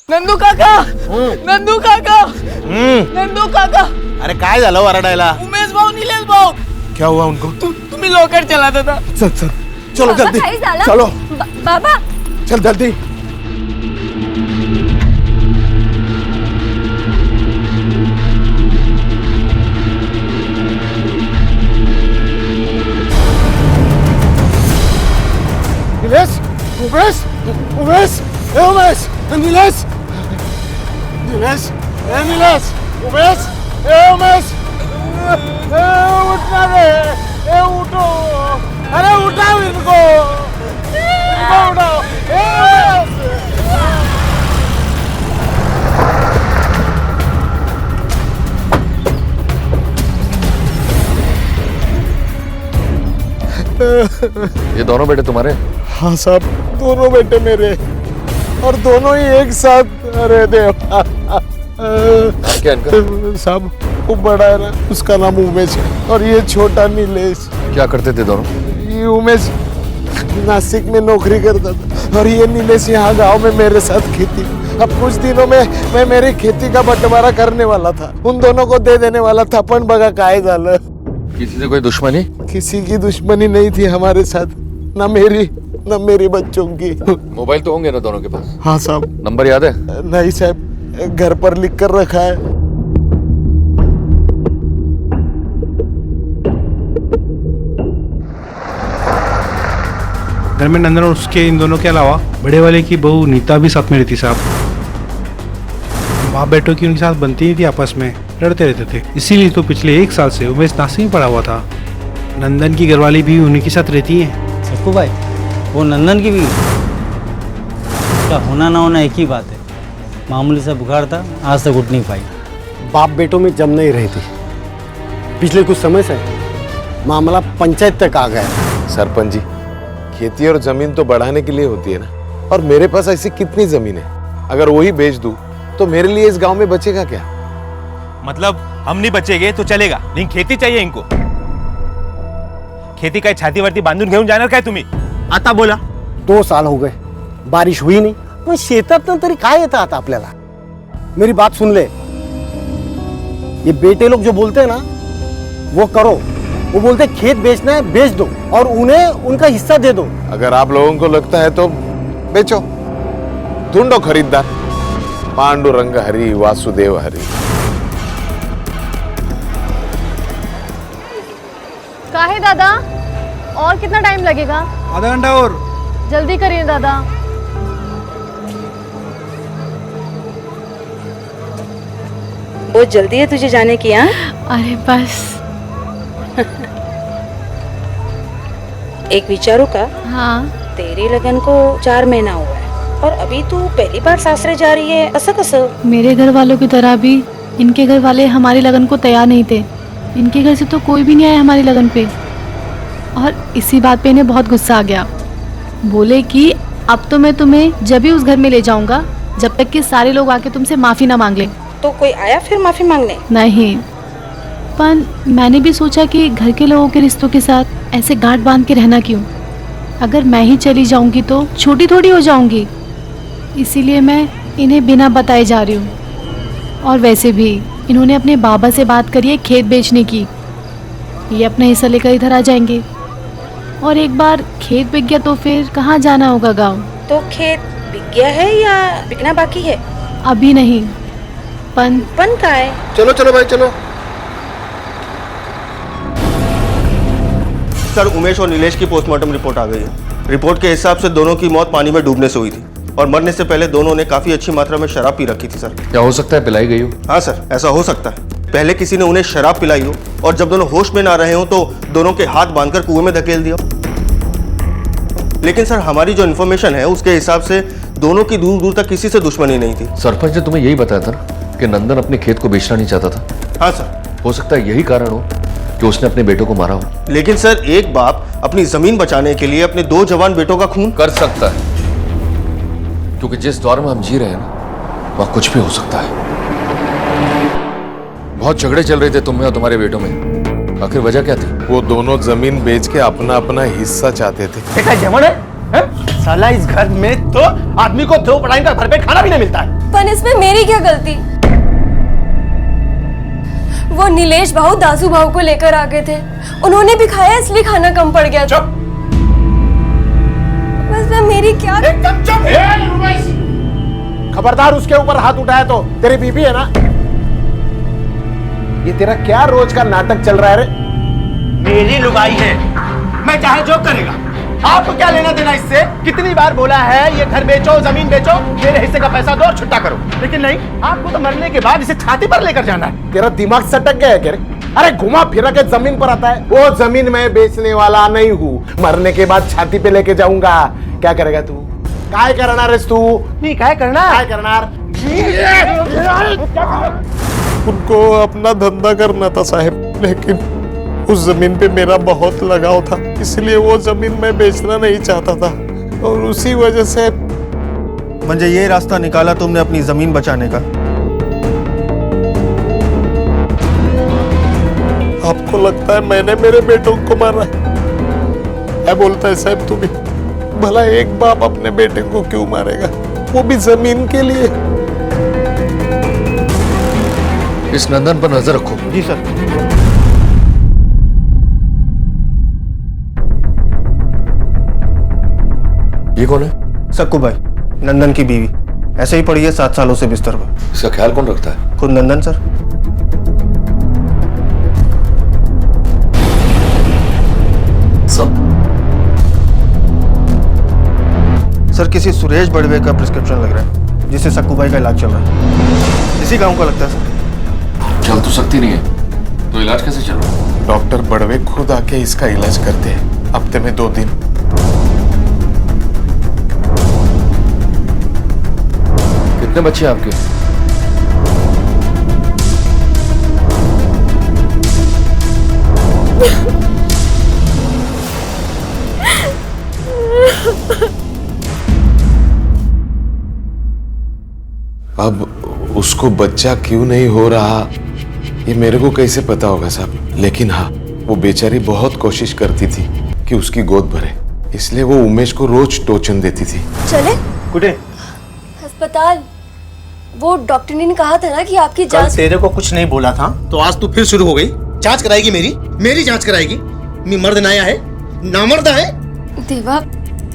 नंदू काका, नंदू काका, नंदू काका। अरे काय झालं वरडायला? उमेश भाऊ, निलेश भाऊ। क्या हुआ उनको? तुम्ही लवकर चला दादा। चल चलो जल्दी चलो। बाबा चल जल्दी। निलेश, उमेश, उमेश, उमेश, निलेश, निलेश, निलेश, उमेश, उमेश, उठना रे, उठो, अरे उठाओ इनको उठाओ। ये दोनों बेटे तुम्हारे? हाँ साहब, दोनों बेटे मेरे, और दोनों ही एक साथ। अरे देवा। क्या इनका? साहब वो बड़ा है ना, उसका नाम उमेश है और ये छोटा नीलेश। क्या करते थे दोनों? ये उमेश नासिक में नौकरी करता था और ये नीलेश यहाँ गांव में मेरे साथ खेती। अब कुछ दिनों में मैं मेरी खेती का बंटवारा करने वाला था, उन दोनों को दे देने वाला था, पण बघा काय झालं। किसी से कोई दुश्मनी? किसी की दुश्मनी नहीं थी हमारे साथ, ना मेरी ना मेरे बच्चों की। मोबाइल तो होंगे ना दोनों के पास? हाँ साहब। नंबर याद है? नहीं साहब, घर पर लिख कर रखा है। घर में नंदन और उसके इन दोनों के अलावा बड़े वाले की बहू नीता भी साथ में रहती साहब। बाप बेटों की उनके साथ बनती नहीं थी, आपस में लड़ते रहते थे। इसीलिए तो पिछले 1 साल से उमेश नासिक में पड़ा हुआ था। नंदन की घरवाली भी उन्हीं के साथ रहती है। सबको भाई, वो नंदन की भी। उसका होना ना होना एक ही बात है। मामूली सा बुखार था, आज तक उठ नहीं पाई। बाप बेटों में जम नहीं रही थी। पिछले कुछ समय से मामला पंचायत तक आ गया। सरपंच जी, खेती और जमीन तो बढ़ाने के लिए होती है ना, और मेरे पास ऐसी कितनी जमीन है, अगर वही बेच दूं तो मेरे लिए इस गांव में बचेगा क्या? मतलब हम नहीं बचेंगे तो चलेगा, लेकिन खेती चाहिए इनको। खेती काय छाती वरती बांधून घेऊन जाणार काय तुम्ही? आता बोला। 2 साल हो गए, बारिश हुई नहीं, पण शेतातनं तरी काय येतं आता आपल्याला? मेरी बात सुन ले, ये बेटे लोग जो बोलते हैं ना वो करो। वो बोलते हैं खेत बेचना है बेच दो और उन्हें उनका हिस्सा दे दो। अगर आप लोगों को लगता है तो बेचो, ढूंढो खरीदार। पांडुरंग हरि वासुदेव हरि। काहे दादा, और कितना टाइम लगेगा? आधा घंटा और। जल्दी करिए दादा। बहुत जल्दी है तुझे जाने की? हाँ, अरे बस। एक विचारू का? हाँ। तेरी लगन को 4 महीना हुआ है और अभी तू पहली बार सासरे जा रही है, असं कसं? मेरे घर वालों की तरह भी इनके घर वाले हमारी लगन को तैयार नहीं थे। इनके घर से तो कोई भी नहीं आया हमारी लगन पे, और इसी बात पे इन्हें बहुत गुस्सा आ गया। बोले कि अब तो मैं तुम्हें जब भी उस घर में ले जाऊंगा जब तक कि सारे लोग आके तुमसे माफी ना मांग ले। तो कोई आया फिर माफी मांगने? नहीं, पर मैंने भी सोचा कि घर के लोगों के रिश्तों के साथ ऐसे गांठ बांध के रहना क्यों। अगर मैं ही चली जाऊंगी तो छोटी थोड़ी हो जाऊंगी, इसीलिए मैं इन्हें बिना बताए जा रही हूँ। और वैसे भी इन्होंने अपने बाबा से बात करी है खेत बेचने की। ये अपना हिस्सा लेकर इधर आ जाएंगे, और एक बार खेत बिक गया तो फिर कहाँ जाना होगा गाँव। तो खेत बिक गया है या बिकना बाकी है? अभी नहीं, पन का है। चलो चलो भाई चलो। सर, उमेश और नीलेश की पोस्टमार्टम रिपोर्ट आ गई है। रिपोर्ट के हिसाब से दोनों की मौत पानी में डूबने से हुई थी, और मरने से पहले दोनों ने काफी अच्छी मात्रा में शराब पी रखी थी। सर, क्या हो सकता है पिलाई गई हो? हाँ सर, ऐसा हो सकता है। पहले किसी ने उन्हें शराब पिलाई हो, और जब दोनों होश में ना रहे हो तो दोनों के हाथ बांधकर कुएं में धकेल दिया। लेकिन सर, हमारी जो इन्फॉर्मेशन है उसके हिसाब से दोनों की दूर दूर तक किसी से दुश्मनी नहीं थी। सरपंच ने तुम्हें यही बताया था ना कि नंदन अपने खेत को बेचना नहीं चाहता था? हाँ सर। हो सकता है यही कारण हो कि उसने अपने बेटों को मारा हो। लेकिन सर, एक बाप अपनी जमीन बचाने के लिए अपने 2 जवान बेटों का खून कर सकता है, क्योंकि जिस दौर में हम जी रहे हैं ना, वहां कुछ भी हो सकता है। बहुत झगड़े चल रहे थे तुम में और तुम्हारे बेटों में, आखिर वजह क्या थी? वो दोनों जमीन बेच के अपना अपना हिस्सा चाहते थे। देखा जमन है? साला इस घर में तो आदमी को 2 पढ़ाई का भरपेट खाना भी नहीं मिलता है। पर इसमें मेरी क्या गलती? वो नीलेश भाऊ दासू भाऊ को लेकर आ गए थे, उन्होंने भी खाया इसलिए खाना कम पड़ गया। चुप। बस मेरी क्या? एकदम चुप। खबरदार, उसके ऊपर हाथ उठाया तो तेरी बीबी है ना। ये तेरा क्या रोज का नाटक चल रहा है रे? मेरी लुगाई है, मैं चाहे जो करेगा। आपको क्या लेना देना इससे? कितनी बार बोला है ये घर बेचो, जमीन बेचो, मेरे हिस्से का पैसा दो और छुट्टा करो, लेकिन नहीं, आपको तो मरने के बाद इसे छाती पर लेकर जाना है। तेरा दिमाग सटक गया है क्या रे? अरे घुमा फिरा के जमीन पर आता है। वो जमीन मैं बेचने वाला नहीं हूँ, मरने के बाद छाती पे लेके जाऊंगा। क्या करेगा तू? काय करणार रेस तू? नहीं, काय करणार? काय करणार? उनको अपना धंधा करना था साहब, लेकिन उस जमीन पे मेरा बहुत लगाव था, इसलिए वो जमीन मैं बेचना नहीं चाहता था, और उसी वजह से मुझे ये रास्ता निकाला तुमने अपनी जमीन बचाने का। आपको लगता है मैंने मेरे बेटों को मारा है? क्या बोलता है साहब तू भी? भला एक बाप अपने बेटे को क्यों मारेगा, वो भी जमीन के लिए? इस नंदन पर नजर रखो। जी सर। ये कौन है? सक्कू भाई, नंदन की बीवी। ऐसे ही पड़ी है 7 सालों से बिस्तर पर। इसका ख्याल कौन रखता है? खुद नंदन सर। सर, किसी सुरेश बड़वे का प्रिस्क्रिप्शन लग रहा है, जिससे सक्कू भाई का इलाज चल रहा है। इसी गांव का लगता है सर। चल तो सकती नहीं है, तो इलाज कैसे चल रहा है? डॉक्टर बड़वे खुद आके इसका इलाज करते हैं, हफ्ते में 2 दिन। कितने बच्चे हैं आपके? अब उसको बच्चा क्यों नहीं हो रहा ये मेरे को कैसे पता होगा साहब, लेकिन हाँ वो बेचारी बहुत कोशिश करती थी कि उसकी गोद भरे, इसलिए वो उमेश को रोज टोचन देती थी। चले कुटे अस्पताल। वो डॉक्टर ने कहा था ना कि आपकी कल जांच। तेरे को कुछ नहीं बोला था तो आज तू फिर शुरू हो गई। जांच कराएगी मेरी जांच कराएगी। मैं मर्द नया है नामर्द है। देवा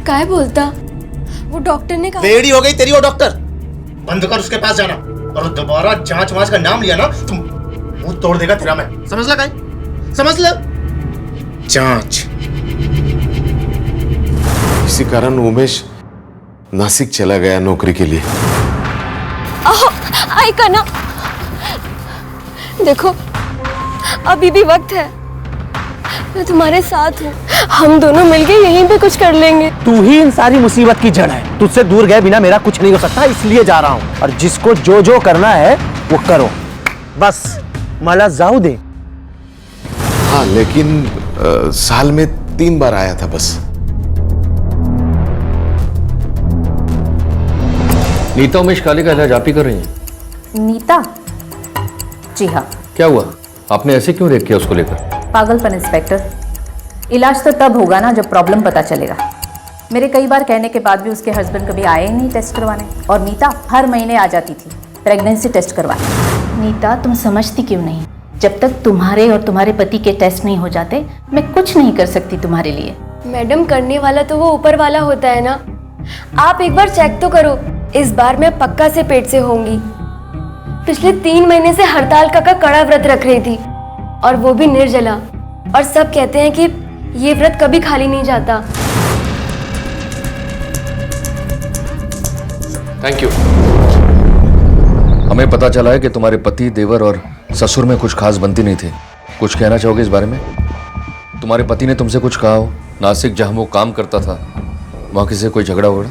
काय बोलता, वो डॉक्टर ने कहा। बेड़ी हो गई तेरी वो डॉक्टर। बंद कर उसके पास जाना और दोबारा जांच वांच का नाम लिया ना तुम मुंह तोड़ देगा तेरा मैं। समझ ला काय? समझ ला? जांच। इसी कारण उमेश नासिक चला गया नौकरी के लिए। आई करना देखो, अभी भी वक्त है। मैं तुम्हारे साथ हूँ, हम दोनों मिलके यहीं पे कुछ कर लेंगे। तू ही इन सारी मुसीबत की जड़ है। तुझसे दूर गए बिना मेरा कुछ नहीं हो सकता, इसलिए जा रहा हूँ। और जिसको जो जो करना है वो करो, बस मला जाऊ दे। हाँ लेकिन साल में 3 बार आया था बस। नीता उमेश काले का इलाज आप ही कर रही हैं? नीता? जी हाँ। क्या हुआ, आपने ऐसे क्यों रेक किया उसको लेकर? पागलपन इंस्पेक्टर, इलाज तो तब होगा ना जब प्रॉब्लम पता चलेगा। मेरे कई बार कहने के बाद भी उसके हस्बैंड कभी आए ही नहीं टेस्ट करवाने, और नीता हर महीने आ जाती थी प्रेगनेंसी टेस्ट करवाने। नीता तुम समझती क्यों नहीं, जब तक तुम्हारे और तुम्हारे पति के टेस्ट नहीं हो जाते मैं कुछ नहीं कर सकती तुम्हारे लिए। मैडम करने वाला तो वो ऊपर वाला होता है ना। आप एक बार चेक तो करो, इस बार मैं पक्का से पेट से होंगी। पिछले 3 महीने से हड़ताल का कड़ा व्रत रख रही थी, और वो भी निर्जला। और सब कहते हैं कि ये व्रत कभी खाली नहीं जाता। Thank you. हमें पता चला है कि तुम्हारे पति, देवर और ससुर में कुछ खास बनती नहीं थी। कुछ कहना चाहोगे इस बारे में? तुम्हारे पति ने तुमसे कुछ कहा हो? नासिक जहां वो काम करता था वहां किसी से कोई झगड़ा वगड़ा?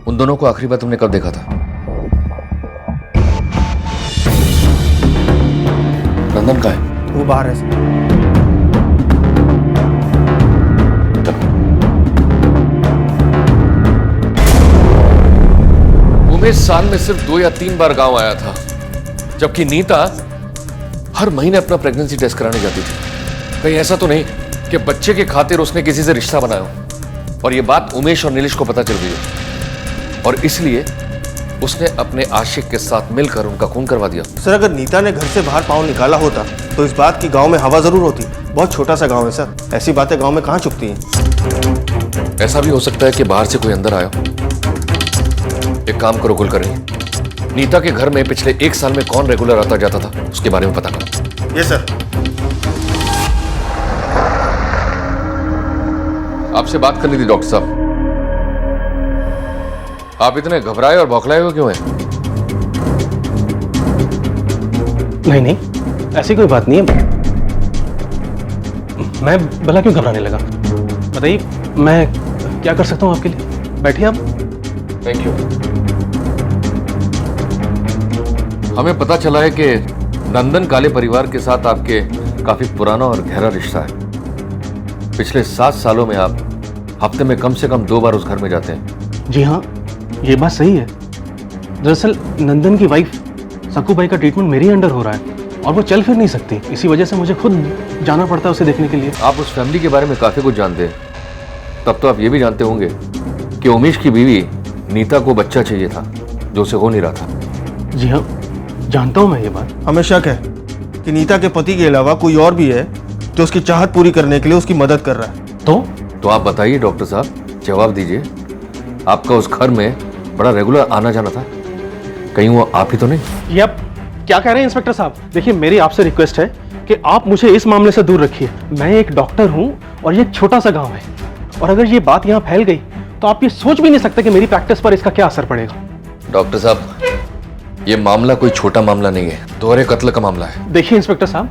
उन दोनों को आखिरी बार तुमने कब देखा था? नंदन कहाँ है? वो बाहर है। उमेश साल में सिर्फ 2 या 3 बार गांव आया था, जबकि नीता हर महीने अपना प्रेगनेंसी टेस्ट कराने जाती थी। कहीं ऐसा तो नहीं कि बच्चे के खातिर उसने किसी से रिश्ता बनाया हो और ये बात उमेश और नीलेश को पता चल गई हो, और इसलिए उसने अपने आशिक के साथ मिलकर उनका खून करवा दिया। सर अगर नीता ने घर से बाहर पाँव निकाला होता तो इस बात की गांव में हवा जरूर होती। बहुत छोटा सा गांव है सर, ऐसी बातें गांव में कहाँ चुपती हैं। ऐसा भी हो सकता है कि बाहर से कोई अंदर आया। एक काम करो कुलकर्णी, नीता के घर में पिछले 1 साल में कौन रेगुलर आता जाता था उसके बारे में पता करो। Yes sir. आपसे बात करनी थी डॉक्टर साहब। आप इतने घबराए और बौखलाए हुए क्यों हैं? नहीं, ऐसी कोई बात नहीं है। मैं भला क्यों घबराने लगा? बताइए, मैं क्या कर सकता हूँ आपके लिए? बैठिए आप। Thank you. हमें पता चला है कि नंदन काले परिवार के साथ आपके काफी पुराना और गहरा रिश्ता है। पिछले 7 सालों में आप हफ्ते में कम से कम 2 बार उस घर में जाते हैं। जी हाँ, ये बात सही है। दरअसल नंदन की वाइफ सकूबाई का ट्रीटमेंट मेरे अंडर हो रहा है और वो चल फिर नहीं सकती, इसी वजह से मुझे खुद जाना पड़ता है उसे देखने के लिए। आप उस फैमिली के बारे में काफी कुछ जानते हैं, तब तो आप ये भी जानते होंगे कि उमेश की बीवी नीता को बच्चा चाहिए था जो उसे हो नहीं रहा था। जी हाँ, जानता हूँ मैं ये बात। हमें शक है कि नीता के पति के अलावा कोई और भी है जो उसकी चाहत पूरी करने के लिए उसकी मदद कर रहा है। तो आप बताइए डॉक्टर साहब, जवाब दीजिए। आपका उस घर में बड़ा रेगुलर आना जाना था, कहीं वो आप ही तो नहीं? ये आप क्या कह रहे हैं इंस्पेक्टर साहब? देखिए, मेरी आपसे रिक्वेस्ट है कि आप मुझे इस मामले से दूर रखिए। मैं एक डॉक्टर हूँ और ये एक छोटा सा गांव है, और अगर ये बात यहाँ फैल गई तो आप ये सोच भी नहीं सकते कि मेरी प्रैक्टिस पर इसका क्या असर पड़ेगा। डॉक्टर साहब, ये मामला कोई छोटा मामला नहीं है, दोहरे कत्ल का मामला है। देखिए इंस्पेक्टर साहब,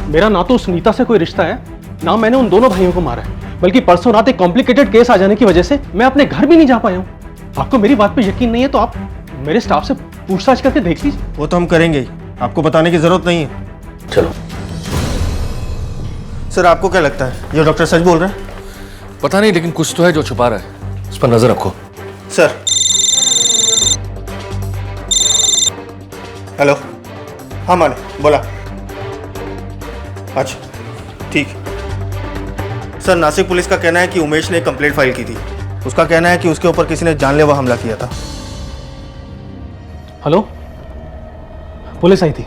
मेरा ना तो उस नीता से कोई रिश्ता है, ना मैंने उन दोनों भाइयों को मारा है, बल्कि परसों रात एक कॉम्प्लिकेटेड केस आ जाने की वजह से मैं अपने घर भी नहीं जा पाया हूँ। आपको मेरी बात पे यकीन नहीं है तो आप मेरे स्टाफ से पूछताछ करके देख लीजिए। वो तो हम करेंगे ही, आपको बताने की जरूरत नहीं है। चलो। सर आपको क्या लगता है ये डॉक्टर सच बोल रहा है? पता नहीं, लेकिन कुछ तो है जो छुपा रहा है, उस पर नजर रखो। सर हेलो, हाँ माने बोला। अच्छा ठीक। सर नासिक पुलिस का कहना है कि उमेश ने एक कंप्लेंट फाइल की थी। उसका कहना है कि उसके ऊपर किसी ने जानलेवा हमला किया था। हेलो, पुलिस आई थी,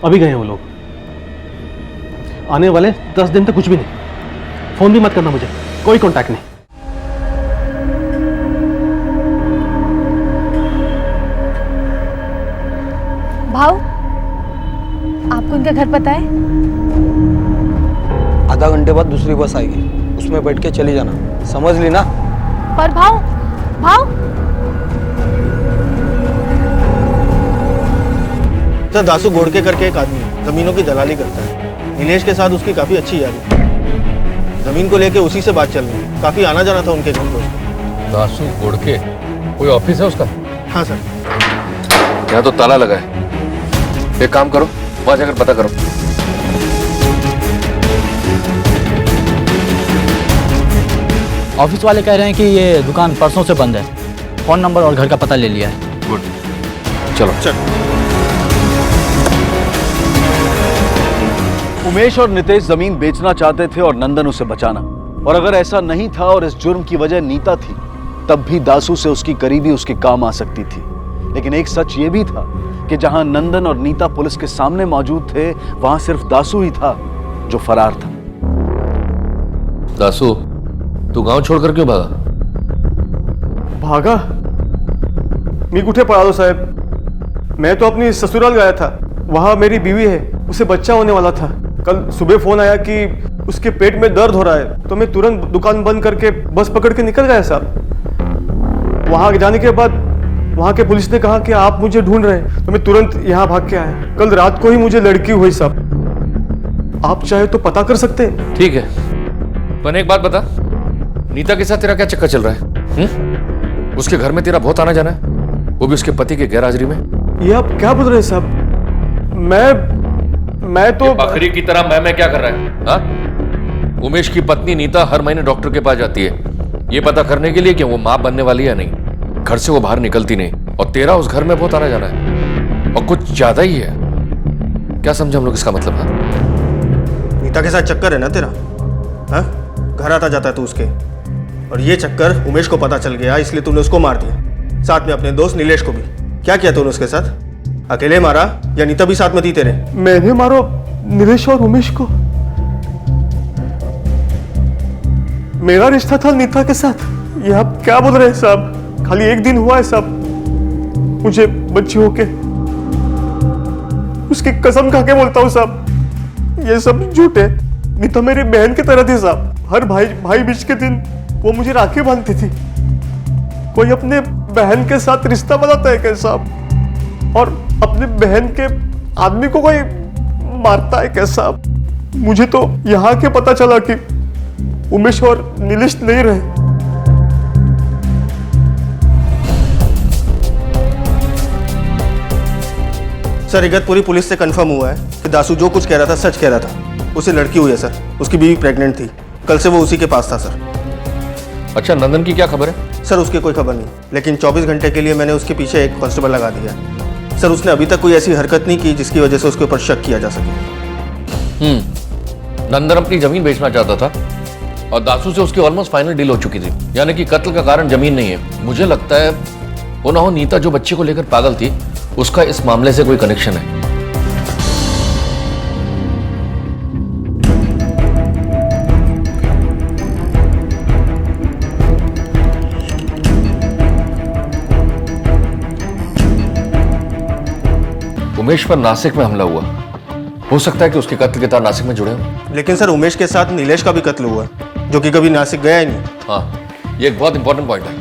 अभी गए हैं वो लोग। आने वाले 10 दिन तक कुछ भी नहीं, फोन भी मत करना मुझे, कोई कांटेक्ट नहीं। भाव, आपको उनका घर पता है? आधा घंटे बाद दूसरी बस आएगी, उसमें बैठ के चली जाना, समझ ली ना? पर भाव, भाव सर दासू गोड़के करके एक आदमी है, जमीनों की दलाली करता है। नीलेश के साथ उसकी काफी अच्छी यारी है। जमीन को लेके उसी से बात चल रही है, काफी आना जाना था उनके घर पर। दासू गोड़के, कोई ऑफिस है उसका? हाँ सर। यहाँ तो ताला लगा है। एक काम करो, वहां जाकर पता करो। ऑफिस वाले कह रहे हैं कि ये दुकान परसों से बंद है। फोन नंबर और घर का पता ले लिया है। गुड, चलो चलो। उमेश और नितेश जमीन बेचना चाहते थे और नंदन उसे बचाना। और अगर ऐसा नहीं था और इस जुर्म की वजह नीता थी, तब भी दासू से उसकी करीबी उसके काम आ सकती थी। लेकिन एक सच ये भी था कि जहां नंदन और नीता पुलिस के सामने मौजूद थे, वहां सिर्फ दासू ही था जो फरार था। दासू, तू गांव छोड़कर क्यों भागा? भागा? मी कुठे पळालो साहेब, मैं तो अपनी ससुराल गया था। वहां मेरी बीवी है, उसे बच्चा होने वाला था। कल सुबह फोन आया कि उसके पेट में दर्द हो रहा है, तो मैं तुरंत दुकान बंद करके बस पकड़ के निकल गया साहब। वहां जाने के बाद वहां के पुलिस ने कहा कि आप मुझे ढूंढ रहे हैं, तो मैं तुरंत यहाँ भाग के आया। कल रात को ही मुझे लड़की हुई साहब, आप चाहे तो पता कर सकते हैं। ठीक है, पर एक बात बता, नीता के साथ तेरा क्या चक्कर चल रहा है? उसके घर में तेरा बहुत आना जाना है, वो भी उसके पति के गैरहाजिरी में। ये आप क्या बोल रहे हैं साहब? मैं तो बकरी की तरह मैं क्या कर रहा है? हाँ? उमेश की पत्नी नीता हर महीने डॉक्टर के पास जाती है, ये पता करने के लिए कि वो मां बनने वाली है या नहीं। घर से वो बाहर निकलती नहीं, और तेरा उस घर में बहुत आना जाना है, और कुछ ज्यादा ही है। क्या समझे हम लोग इसका मतलब? है नीता के साथ चक्कर है ना तेरा? हाँ, घर आता जाता है तू उसके, और ये चक्कर उमेश को पता चल गया, इसलिए तूने उसको मार दिया, साथ में अपने दोस्त नीलेश को भी। क्या किया तूने उसके साथ? अकेले मारा या नीता भी साथ में थी तेरे? मैंने मारो नीलेश और उमेश को। मेरा रिश्ता था नीता के साथ। ये आप क्या बोल रहे हैं साहब? खाली एक दिन हुआ है साहब मुझे बच्ची होके। उसकी कसम खा के बोलता हूँ साहब, ये सब झूठ है। नीता मेरी बहन की तरह थी साहब। हर भाई बीच के दिन वो मुझे राखी बांधती थी। कोई अपने बहन के साथ रिश्ता बनाता है क्या साहब? और अपने बहन के आदमी को कोई मारता है क्या साहब? मुझे तो यहाँ के पता चला कि उमेश और नीलेश नहीं रहे। सर इगतपुरी पुलिस से कंफर्म हुआ है कि दासू जो कुछ कह रहा था सच कह रहा था। उसे लड़की हुई है सर, उसकी बीवी प्रेग्नेंट थी। कल से वो उसी के पास था सर। अच्छा, नंदन की क्या खबर है? सर उसकी कोई खबर नहीं, लेकिन 24 घंटे के लिए मैंने उसके पीछे एक कांस्टेबल लगा दिया है। सर उसने अभी तक कोई ऐसी हरकत नहीं की जिसकी वजह से उसके ऊपर शक किया जा सके। नंदन अपनी जमीन बेचना चाहता था, और दासू से उसकी ऑलमोस्ट फाइनल डील हो चुकी थी, यानी कि कत्ल का कारण जमीन नहीं है। मुझे लगता है वो ना हो नीता जो बच्चे को लेकर पागल थी, उसका इस मामले से कोई कनेक्शन है। उमेश पर नासिक में हमला हुआ, हो सकता है कि उसके कत्ल के तार नासिक में जुड़े हों। लेकिन सर उमेश के साथ नीलेश का भी कत्ल हुआ, जो कि कभी नासिक गया ही नहीं। हाँ, ये एक बहुत इंपॉर्टेंट पॉइंट है।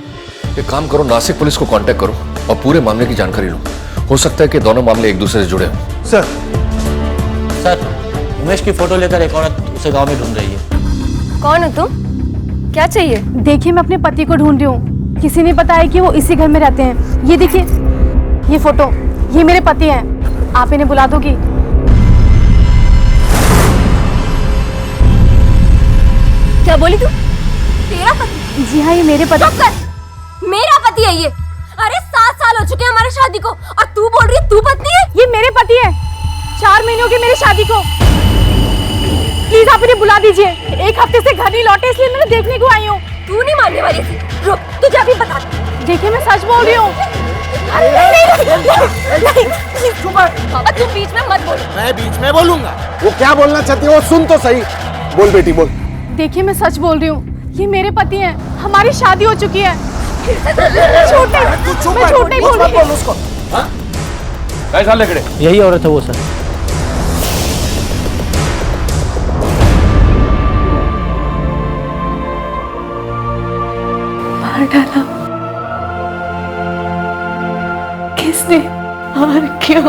एक काम करो, नासिक पुलिस को कांटेक्ट करो और पूरे मामले की जानकारी लो। हो सकता है कि दोनों मामले एक दूसरे से जुड़े हों। सर उमेश की फोटो लेकर एक औरत उसे गांव में ढूंढ रही है। कौन हो तुम? क्या चाहिए? देखिए, मैं अपने पति को ढूंढ रही हूँ। किसी ने बताया कि वो इसी घर में रहते हैं। ये देखिए, ये फोटो, ये मेरे पति हैं। आप इन्हें बुला दोगी? क्या बोली तू? तेरा पति? जी हाँ, ये मेरे पति। चुप कर! मेरा पति है ये। अरे 7 साल हो चुके हैं हमारे शादी को और तू बोल रही है तू पत्नी है? ये मेरे पति है। 4 महीने हो गए मेरी शादी को। प्लीज आप इन्हें बुला दीजिए। 1 हफ्ते से घर नहीं लौटे, इसलिए मैं देखने को आई हूँ। तू नहीं मानने वाली थी। रुक, तुझे अभी बता। देखिए मैं सच बोल रही हूँ। तू बीच में मत बोल। मैं बीच में बोलूंगा? वो क्या बोलना चाहती है वो सुन तो सही। बोल बेटी बोल। देखिए मैं सच बोल रही हूँ, ये मेरे पति हैं। हमारी शादी हो चुकी है। झूठ नहीं बोल रही हूँ। उसको कैसा लग रहे? यही औरत है वो सर। मार डाला किसने और क्यों?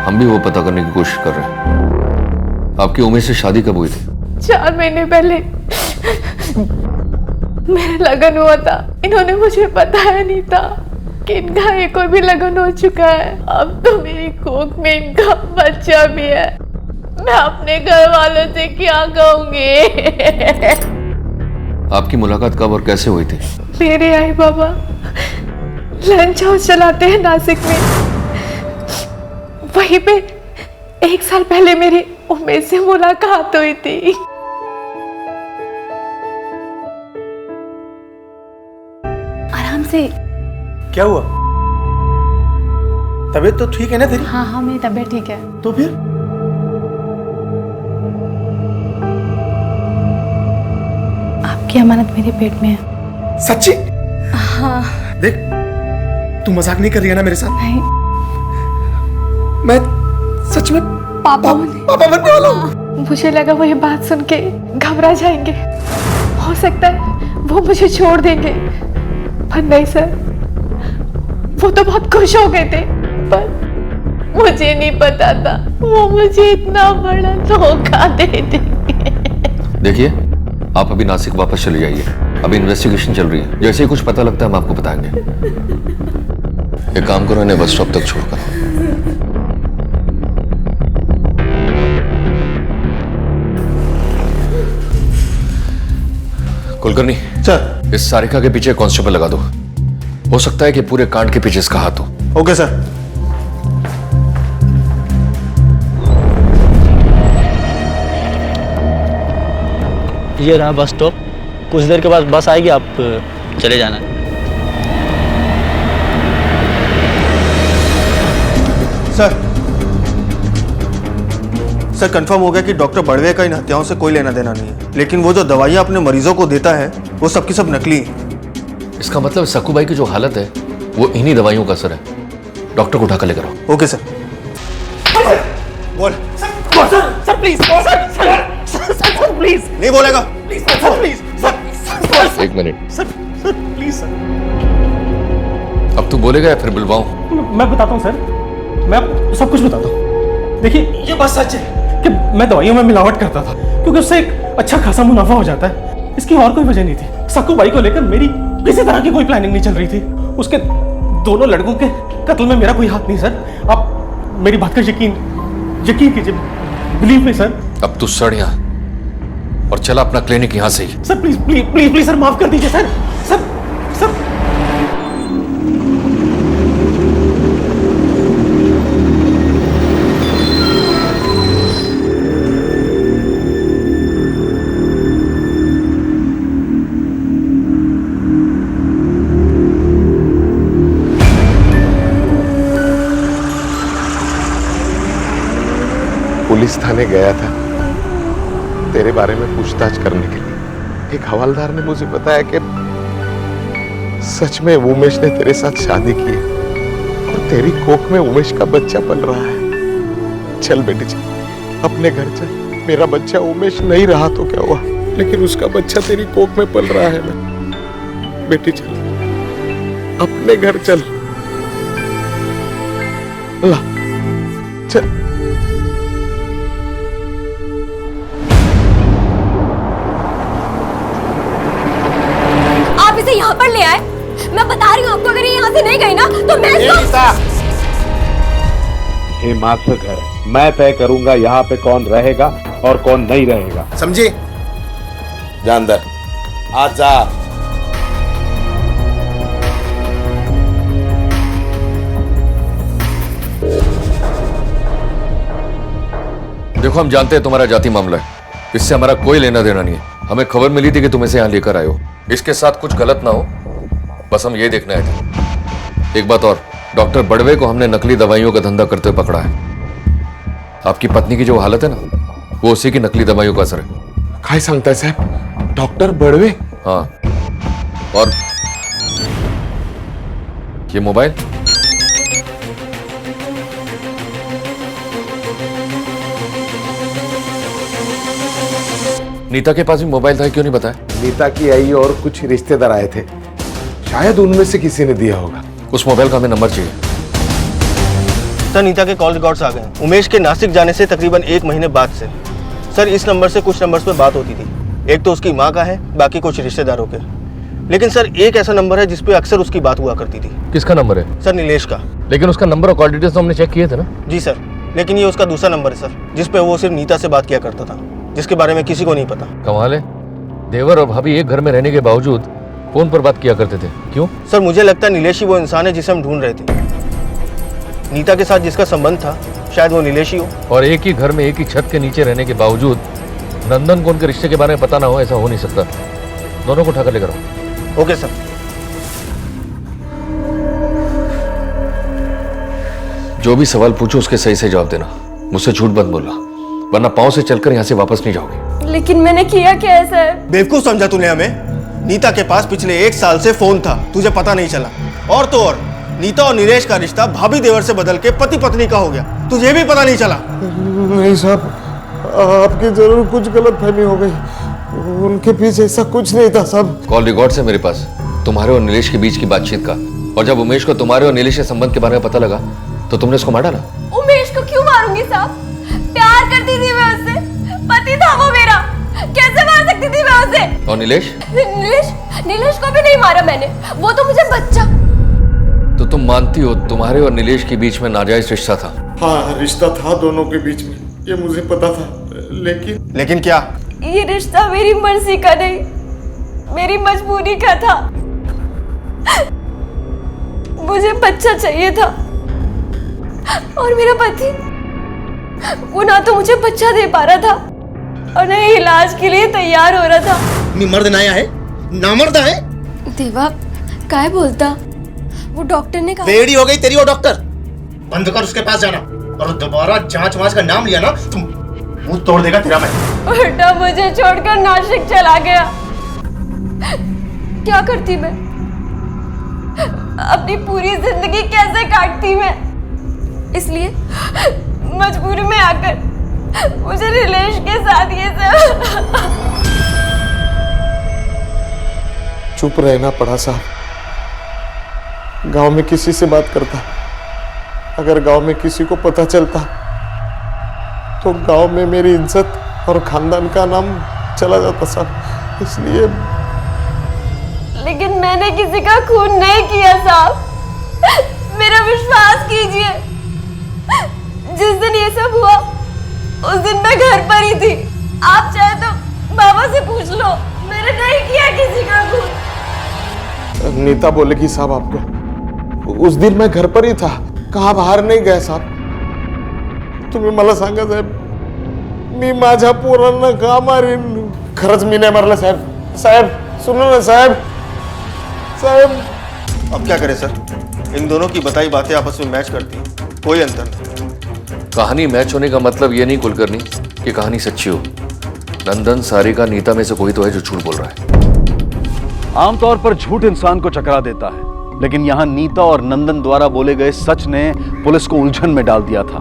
हम भी वो पता करने की कोशिश कर रहे हैं। आपकी उमेश से शादी कब हुई थी? 4 महीने पहले मेरा लगन हुआ था। इन्होंने मुझे बताया नहीं था कि इनका एक और भी लगन हो चुका है। अब तो मेरी कोख में इनका बच्चा भी है। मैं अपने घर वालों से क्या कहूंगी? आपकी मुलाकात कब और कैसे हुई थी? मेरे आई बाबा लंच हाउस चलाते हैं नासिक में। वहीं पे 1 साल पहले मेरी उमेश से मुलाकात हुई थी। आराम से। क्या हुआ? तबीयत तो ठीक है ना तेरी? हाँ मेरी तबीयत ठीक है। तो फिर आपकी अमानत मेरे पेट में है। सच्ची? हाँ। देख, तू मजाक नहीं कर रही है ना मेरे साथ? नहीं। मैं सच में पापा बनने वाला हूँ। मुझे लगा वो ये बात सुन के घबरा जाएंगे। हो सकता है वो मुझे छोड़ देंगे, पर नहीं सर, वो तो बहुत खुश हो गए थे। पर मुझे नहीं पता था वो मुझे इतना बड़ा धोखा दे देंगे। देखिए, आप अभी नासिक वापस चले जाइए। अभी इन्वेस्टिगेशन चल रही है। जैसे ही कुछ पता लगता है हम आपको बताएंगे। एक काम करो, इन्हें बस स्टॉप तक छोड़कर। कुलकर्णी सर, इस सारिका के पीछे कांस्टेबल लगा दो। हो सकता है कि पूरे कांड के पीछे इसका हाथ हो। Okay sir. ये रहा बस स्टॉप। कुछ देर के बाद बस आएगी, आप चले जाना। सर कंफर्म हो गया कि डॉक्टर बड़वे का इन हत्याओं से कोई लेना देना नहीं है, लेकिन वो जो दवाइयाँ अपने मरीजों को देता है वो सबकी सब नकली है। इसका मतलब सक्कूबाई की जो हालत है वो इन्हीं दवाइयों का असर है। डॉक्टर को उठाकर लेकर आओ। Okay sir. बोल। Sir please, sir please. नहीं बोलेगा? Please sir, please sir. 1 minute. Sir please sir. अब तू बोलेगा या फिर बुलवाऊं? मैं बताता हूँ सर, मैं आपको सब कुछ बताता हूँ। देखिए, ये बात सच है कि मैं दवाइयों में मिलावट करता था, क्योंकि उससे एक अच्छा खासा मुनाफा हो जाता है। इसकी और कोई वजह नहीं थी। सक्कूबाई को लेकर मेरी किसी तरह की कोई प्लानिंग नहीं चल रही थी। उसके दोनों लड़कों के कत्ल में मेरा कोई हाथ नहीं सर। आप मेरी बात का यकीन कीजिए, बिलीव मी सर। अब तू सड़ यहाँ और चला अपना क्लिनिक यहाँ से ही। Sir please please please please sir, माफ कर दीजिए सर। सर सर पुलिस थाने गया था तेरे बारे में पूछताछ करने के लिए। एक हवलदार ने मुझे बताया कि सच में उमेश ने तेरे साथ शादी की है और तेरी कोख में उमेश का बच्चा पल रहा है। चल बेटी चल, अपने घर चल। मेरा बच्चा उमेश नहीं रहा तो क्या हुआ, लेकिन उसका बच्चा तेरी कोख में पल रहा है ना। बेटी चल, अपने घर चल। ला चल। आप इसे यहाँ पर ले आए। मैं बता रही हूँ आपको, अगर ये यहाँ से नहीं गई ना तो मैं इसको... ये मास्टर घर है, मैं तय करूंगा यहाँ पे कौन रहेगा और कौन नहीं रहेगा, समझे? जा अंदर, आ जा। देखो, हम जानते हैं तुम्हारा जाति मामला है, इससे हमारा कोई लेना देना नहीं है। हमें खबर मिली थी कि तुम इसे यहाँ लेकर आए हो, इसके साथ कुछ गलत ना हो, बस हम ये देखने आए थे। एक बात और, डॉक्टर बड़वे को हमने नकली दवाइयों का धंधा करते हुए पकड़ा है। आपकी पत्नी की जो हालत है ना, वो उसी की नकली दवाइयों का असर है। काय सांगताय साहब? डॉक्टर बड़वे? हाँ, और ये मोबाइल नीता के पास भी मोबाइल था, क्यों नहीं बताया? नीता की आई और कुछ रिश्तेदार आए थे, शायद उनमें से किसी ने दिया होगा। उस मोबाइल का हमें नंबर चाहिए। सर, नीता के कॉल रिकॉर्ड्स आ गए। उमेश के नासिक जाने से तकरीबन 1 महीने बाद से सर इस नंबर से कुछ नंबर्स पे बात होती थी। एक तो उसकी माँ का है, बाकी कुछ रिश्तेदारों के। लेकिन सर एक ऐसा नंबर है जिसपे अक्सर उसकी बात हुआ करती थी। किसका नंबर है? सर नीलेश का। लेकिन उसका नंबर और कॉल डिटेल्स तो हमने चेक किए थे ना। जी सर, लेकिन ये उसका दूसरा नंबर है सर, जिसपे वो सिर्फ नीता से बात किया करता था, जिसके बारे में किसी को नहीं पता। कमाल है, देवर और भाभी एक घर में रहने के बावजूद फोन पर बात किया करते थे, क्यों? सर मुझे लगता है नीलेश ही वो इंसान है जिसे हम ढूंढ रहे थे। नीता के साथ जिसका संबंध था, शायद वो नीलेश ही हो। और एक ही घर में एक ही छत के नीचे रहने के बावजूद नंदन को उनके रिश्ते के बारे में पता ना हो, ऐसा हो नहीं सकता। दोनों को उठाकर लेकर आओ। Okay sir. जो भी सवाल पूछो उसके सही से जवाब देना, मुझसे झूठ मत बोलना, वरना पांव से चलकर यहाँ से वापस नहीं जाओगे। लेकिन मैंने किया क्या है सर? बेवकूफ समझा तूने हमें? नीता के पास पिछले 1 साल से फोन था, तुझे पता नहीं चला। और तो और नीता और नीलेश का रिश्ता भाभी देवर से बदल के पति पत्नी का हो गया, तुझे भी पता नहीं चला। नहीं साहब, आपकी जरूर कुछ गलतफहमी हो गई, उनके पीछे ऐसा कुछ नहीं था साहब। कॉल रिकॉर्ड है मेरे पास तुम्हारे और नीलेश के बीच की बातचीत का, और जब उमेश को तुम्हारे और नीलेश के संबंध के बारे में पता लगा तो तुमने उसको मार डाला। उमेश को क्यों मारूंगी साहब? प्यार करती थी मैं उससे, पति था वो मेरा, कैसे मार सकती थी मैं उसे? और नीलेश? नीलेश को भी नहीं मारा मैंने, वो तो मुझे बच्चा। तो तुम मानती हो तुम्हारे और नीलेश के बीच में नाजायज रिश्ता था? हाँ, रिश्ता था दोनों के बीच में, ये मुझे पता था। लेकिन क्या? ये रिश्ता मेरी मर्जी का नहीं, मेरी मजबूरी का था। मुझे बच्चा चाहिए था और मेरा पति, वो ना तो मुझे बच्चा दे पा रहा था और न ही इलाज के लिए तैयार हो रहा था। मर्द नया है, नामर्द है। देवा काय बोलता? वो डॉक्टर ने कहा। बेड़ी हो गई तेरी वो डॉक्टर, बंद कर उसके पास जाना, और दोबारा जांच वांच का नाम लिया ना तुम मुंह तोड़ देगा तेरा मैं। उल्टा मुझे छोड़कर नासिक चला गया। क्या करती मैं? अपनी पूरी जिंदगी कैसे काटती मैं? इसलिए मजबूरी में आकर मुझे नीलेश के साथ ये सब। चुप रहना पड़ा साहब। गांव में किसी से बात करता, अगर गांव में किसी को पता चलता तो गांव में मेरी इज्जत और खानदान का नाम चला जाता साहब, इसलिए। लेकिन मैंने किसी का खून नहीं किया साहब, मेरा विश्वास कीजिए। जिस दिन ये सब हुआ उस दिन मैं घर पर ही थी। आप चाहे तो बाबा से पूछ लो, मैंने नहीं किया किसी का खून। नीता बोलेगी साहब आपको, उस दिन मैं घर पर ही था, कहाँ बाहर नहीं गया साहब। तुम्ही मला सांगा साहेब, मी माझ्या पोरांना का मारीन? खरंच मी नाही मारलं साहेब। साहेब सुनो ना साहेब, साहेब। अब क्या करें सर, इन दोनों की बताई बातें आपस में मैच करती, कोई अंतर नहीं। कहानी मैच होने का मतलब ये नहीं कुलकर्णी कि कहानी सच्ची हो। नंदन, सारिका, नीता में से कोई तो है जो झूठ बोल रहा है। आमतौर पर झूठ इंसान को चकरा देता है, लेकिन यहाँ नीता और नंदन द्वारा बोले गए सच ने पुलिस को उलझन में डाल दिया था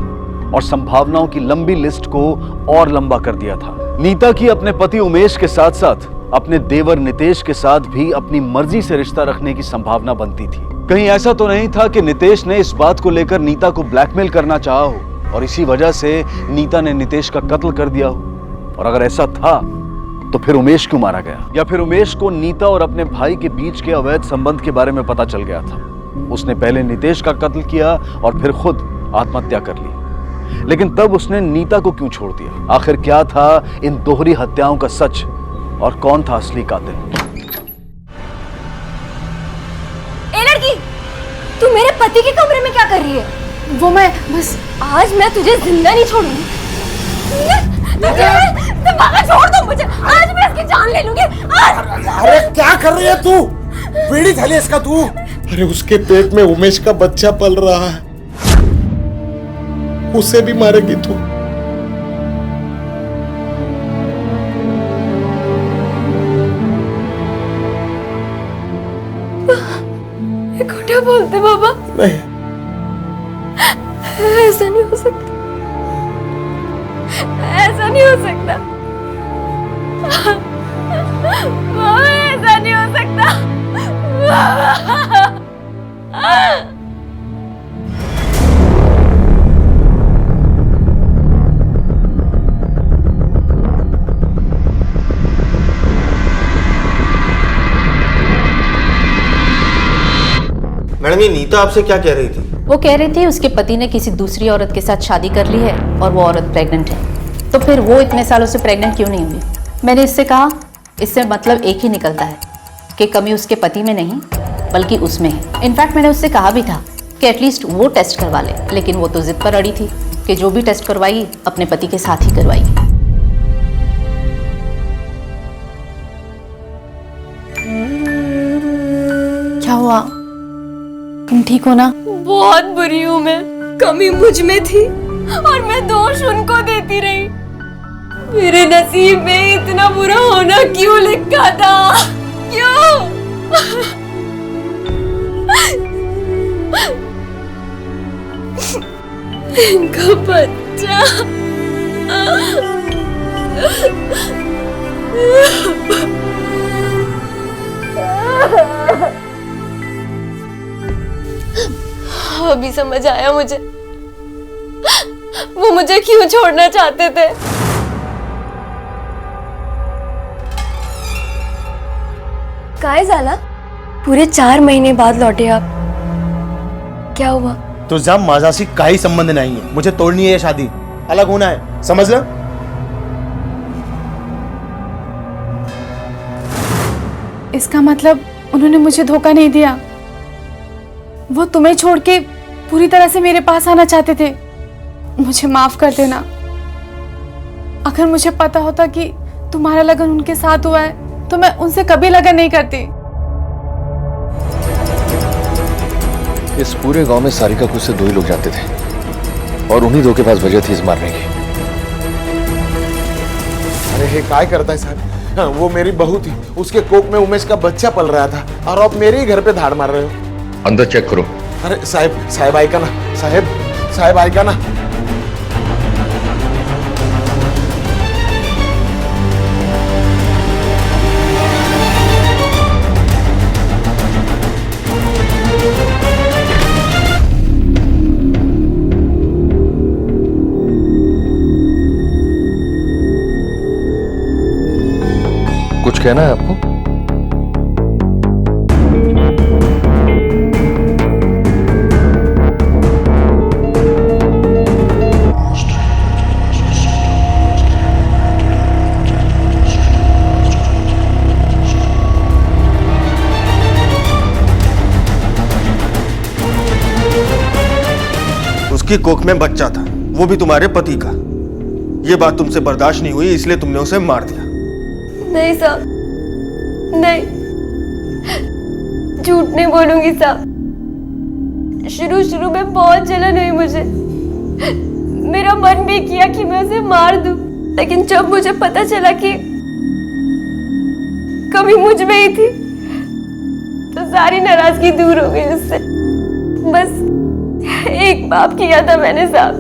और संभावनाओं की लंबी लिस्ट को और लंबा कर दिया था। नीता की अपने पति उमेश के साथ साथ अपने देवर नितेश के साथ भी अपनी मर्जी से रिश्ता रखने की संभावना बनती थी। कहीं ऐसा तो नहीं था कि नितेश ने इस बात को लेकर नीता को ब्लैकमेल करना चाहा हो और इसी वजह से नीता ने नितेश का कत्ल कर दिया हो? और अगर ऐसा था तो फिर उमेश क्यों मारा गया? या फिर उमेश को नीता और अपने भाई के बीच के अवैध संबंध के बारे में पता चल गया था, उसने पहले नितेश का कत्ल किया और फिर खुद आत्महत्या कर ली, लेकिन तब उसने नीता को क्यों छोड़ दिया? आखिर क्या था इन दोहरी हत्याओं का सच और कौन था असली कातिल? ए लड़की, तू मेरे पति के कमरे में क्या कर रही है? वो मैं बस आज मैं तुझे जिंदा नहीं छोड़ूंगी। छोड़ दो मुझे, आज मैं इसकी जान ले लूंगी। अरे क्या कर रही है तू? पीड़ित है इसका तू? अरे उसके पेट में उमेश का बच्चा पल रहा है, उसे भी मारेगी तू? खोटा बोलते बाबा। नहीं, ऐसा नहीं हो सकता, ऐसा नहीं हो सकता बाबा, ऐसा नहीं हो सकता बाबा। मैडम, ये नीता आपसे क्या कह रही थी? वो कह रही थी उसके पति ने किसी दूसरी औरत के साथ शादी कर ली है और वो औरत प्रेग्नेंट है। तो फिर वो इतने सालों से प्रेग्नेंट क्यों नहीं हुई? मैंने इससे कहा, इससे मतलब एक ही निकलता है कि कमी उसके पति में नहीं बल्कि उसमें है। इनफैक्ट मैंने उससे कहा भी था कि एटलीस्ट वो टेस्ट करवा ले, लेकिन वो तो जिद पर अड़ी थी कि जो भी टेस्ट करवाई अपने पति के साथ ही करवाई। क्या हुआ? तुम ठीक हो ना? बहुत बुरी हूँ मैं, कमी मुझ में थी और मैं दोष उनको देती रही। मेरे नसीब में इतना बुरा होना क्यों लिखा था? क्यों? इनका बच्चा अभी समझ आया मुझे, वो मुझे क्यों छोड़ना चाहते थे। काय झाला? पूरे 4 महीने बाद लौटे आप, क्या हुआ? तुझा माझाशी काही संबंध नाही है, मुझे तोड़नी है ये शादी, अलग होना है, समझ लो? इसका मतलब उन्होंने मुझे धोखा नहीं दिया, वो तुम्हें छोड़ के पूरी तरह से मेरे पास आना चाहते थे। मुझे माफ कर देना। अगर मुझे पता होता कि तुम्हारा लगन उनके साथ हुआ है तो मैं उनसे कभी लगन नहीं करती। इस पूरे गांव में सारिका को उससे 2 ही लोग जानते थे और उन्हीं 2 के पास वजह थी इस मारने की। अरे हे काय करता है साहब? हाँ, वो मेरी बहू थी, उसके कोख में उमेश का बच्चा पल रहा था और आप मेरे ही घर पे धाड़ मार रहे हो। अंदर चेक करो। अरे साहब ऐका ना, साहब ऐका ना। कुछ कहना है आपको? उसकी कोख में बच्चा था, वो भी तुम्हारे पति का। ये बात तुमसे बर्दाश्त नहीं हुई, इसलिए तुमने उसे मार दिया। नहीं साहब, नहीं, झूठ नहीं बोलूंगी साहब। शुरू में बहुत जलन हुई मुझे, मेरा मन भी किया कि मैं उसे मार दूं, लेकिन जब मुझे पता चला कि कमी मुझ में ही थी तो सारी नाराजगी दूर हो गई उससे। बस एक बाप किया था मैंने साहब।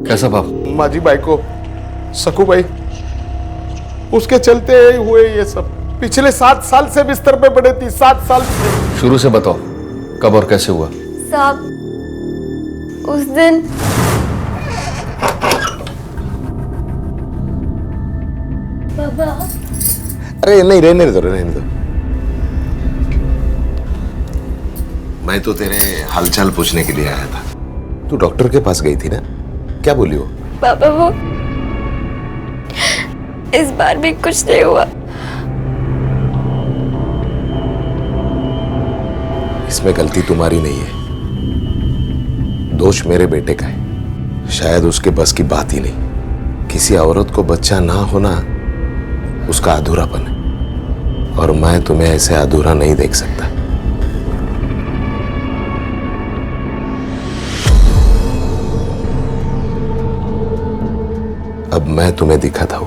कैसा बाप? माजी भाई को सकू भाई, उसके चलते हुए ये सब। पिछले 7 साल से बिस्तर पे पड़े थी, 7 साल से। शुरू से बताओ, कब और कैसे हुआ? साहब, उस दिन बाबा। अरे नहीं, रहने दो। मैं तो तेरे हालचाल पूछने के लिए आया था। तू डॉक्टर के पास गई थी ना, क्या बोली वो? बाबा, वो इस बार भी कुछ नहीं हुआ। इसमें गलती तुम्हारी नहीं है, दोष मेरे बेटे का है। शायद उसके बस की बात ही नहीं। किसी औरत को बच्चा ना होना उसका अधूरापन है, और मैं तुम्हें ऐसे अधूरा नहीं देख सकता। अब मैं तुम्हें दिखाता हूं।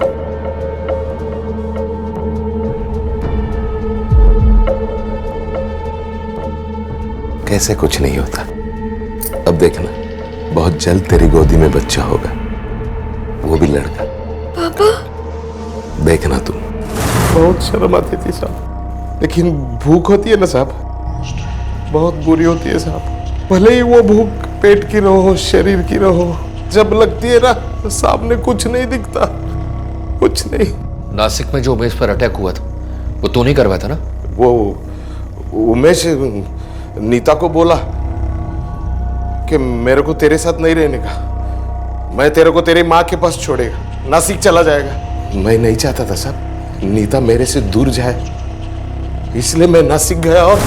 कैसे कुछ नहीं होता। अब देखना, बहुत जल्द तेरी गोदी में बच्चा होगा, वो भी लड़का। पापा, देखना तुम। बहुत शर्म आती थी साहब, लेकिन भूख होती है ना साहब, बहुत बुरी होती है साहब। भले ही वो भूख पेट की रहो, शरीर की रहो, जब लगती है ना तो सामने कुछ नहीं दिखता, कुछ नहीं। नासिक में जो उमेश पर अटैक हुआ था वो तो नहीं करवाया था ना? वो उमेश नीता को बोला कि मेरे को तेरे साथ नहीं रहने का, मैं तेरे को तेरी माँ के पास छोड़ेगा, नासिक चला जाएगा। मैं नहीं चाहता था साहब नीता मेरे से दूर जाए, इसलिए मैं नासिक गया। और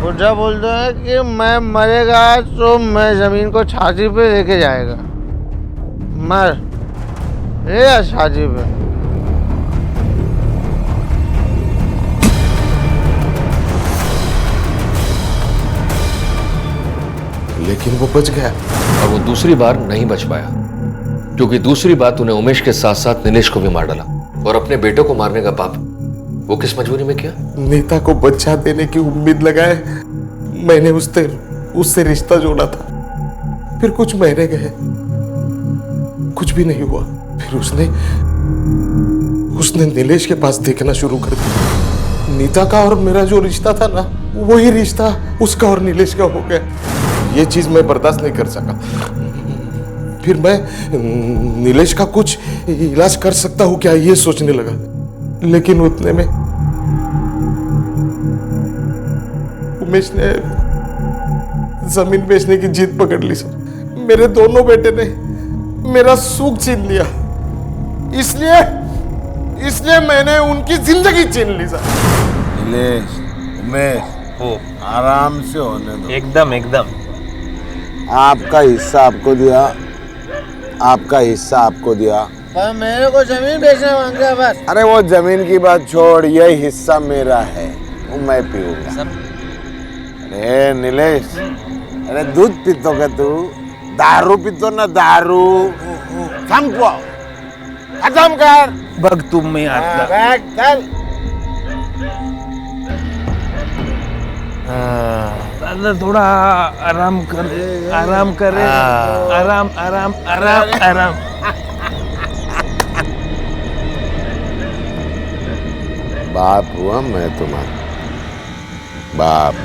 बुढ़ा बोलता है कि मैं मरेगा तो मैं जमीन को छाती पे लेके जाएगा। मर या छाती पे। लेकिन वो बच गया, और वो दूसरी बार नहीं बच पाया, क्योंकि दूसरी बार तूने उमेश के साथ साथ नीलेश को भी मार डाला, और अपने बेटे को मारने का पाप वो किस मजबूरी में किया? नीता को बच्चा देने की उम्मीद लगाए मैंने उससे रिश्ता जोड़ा था। फिर कुछ महीने गए, कुछ भी नहीं हुआ। फिर उसने नीलेश के पास देखना शुरू कर दिया। नीता का और मेरा जो रिश्ता था ना, वही रिश्ता उसका और नीलेश का हो गया। ये चीज मैं बर्दाश्त नहीं कर सका। फिर मैं नीलेश का कुछ इलाज कर सकता हूँ क्या, ये सोचने लगा। लेकिन उतने में उमेश ने जमीन बेचने की जिद पकड़ ली सर। मेरे दोनों बेटे ने मेरा सुख छीन लिया, इसलिए मैंने उनकी जिंदगी छीन ली सर। नीलेश, उमेश, आराम से होने दो। एकदम आपका हिस्सा आपको दिया, आपका हिस्सा आपको दिया। पर मेरे को जमीन बेचने मांग रहा बस। अरे वो जमीन की बात छोड़, ये हिस्सा मेरा है, वो मैं पीऊंगा। अरे नीलेश, अरे दूध पीतो क्या तू? दारू पीतो ना दारू? संपो, खत्म कर। बग तुम में आता। चल। थोड़ा आराम कर, आराम करे, आराम। बाप हुआ मैं तुम्हारा, बाप।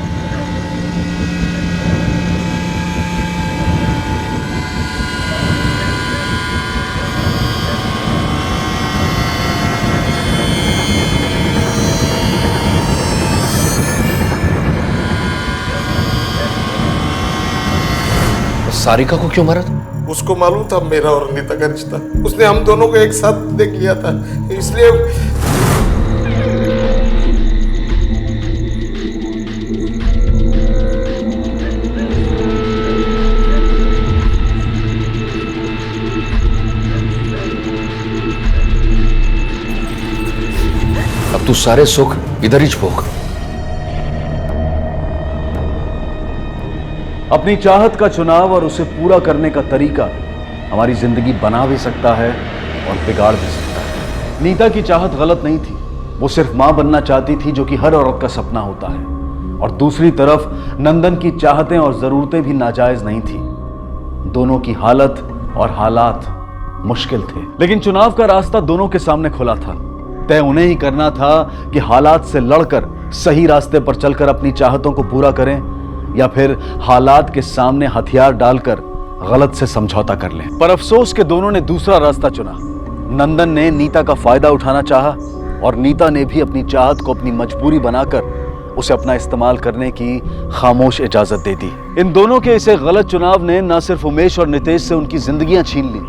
सारिका को क्यों मारा था? उसको मालूम था मेरा और नीता का रिश्ता, उसने हम दोनों को एक साथ देख लिया था, इसलिए अब तू सारे सुख इधर ही भोग। अपनी चाहत का चुनाव और उसे पूरा करने का तरीका हमारी जिंदगी बना भी सकता है और बिगाड़ भी सकता है। नीता की चाहत गलत नहीं थी, वो सिर्फ मां बनना चाहती थी, जो कि हर औरत का सपना होता है। और दूसरी तरफ नंदन की चाहतें और जरूरतें भी नाजायज नहीं थी। दोनों की हालत और हालात मुश्किल थे, लेकिन चुनाव का रास्ता दोनों के सामने खुला था। तय उन्हें ही करना था कि हालात से लड़कर सही रास्ते पर चलकर अपनी चाहतों को पूरा करें, या फिर हालात के सामने हथियार डालकर गलत से समझौता कर लें। पर अफसोस कि दोनों ने दूसरा रास्ता चुना। नंदन ने नीता का फायदा उठाना चाहा और नीता ने भी अपनी चाहत को अपनी मजबूरी बनाकर उसे अपना इस्तेमाल करने की खामोश इजाजत दे दी। इन दोनों के इसे गलत चुनाव ने न सिर्फ उमेश और नितेश से उनकी जिंदगियां छीन ली,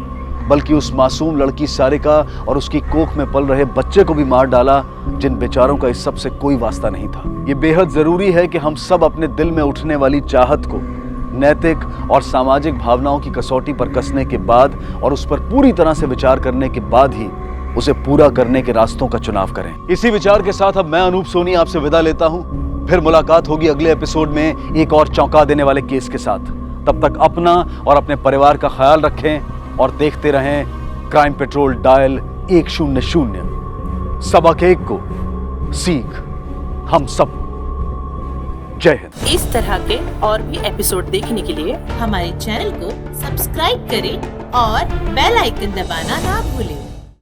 बल्कि उस मासूम लड़की सारिका और उसकी कोख में पल रहे बच्चे को भी मार डाला, जिन बेचारों का इस सब से कोई वास्ता नहीं था। ये बेहद जरूरी है कि हम सब अपने दिल में उठने वाली चाहत को नैतिक और सामाजिक भावनाओं की कसौटी पर कसने के बाद और उस पर पूरी तरह से विचार करने के बाद ही उसे पूरा करने के रास्तों का चुनाव करें। इसी विचार के साथ अब मैं अनूप सोनी आपसे विदा लेता हूं। फिर मुलाकात होगी अगले एपिसोड में एक और चौंका देने वाले केस के साथ। तब तक अपना और अपने परिवार का ख्याल रखें और देखते रहें क्राइम पेट्रोल डायल 100। सबक एक को सीख हम सब। जय हिंद। इस तरह के और भी एपिसोड देखने के लिए हमारे चैनल को सब्सक्राइब करें और बेल आइकन दबाना ना भूलें।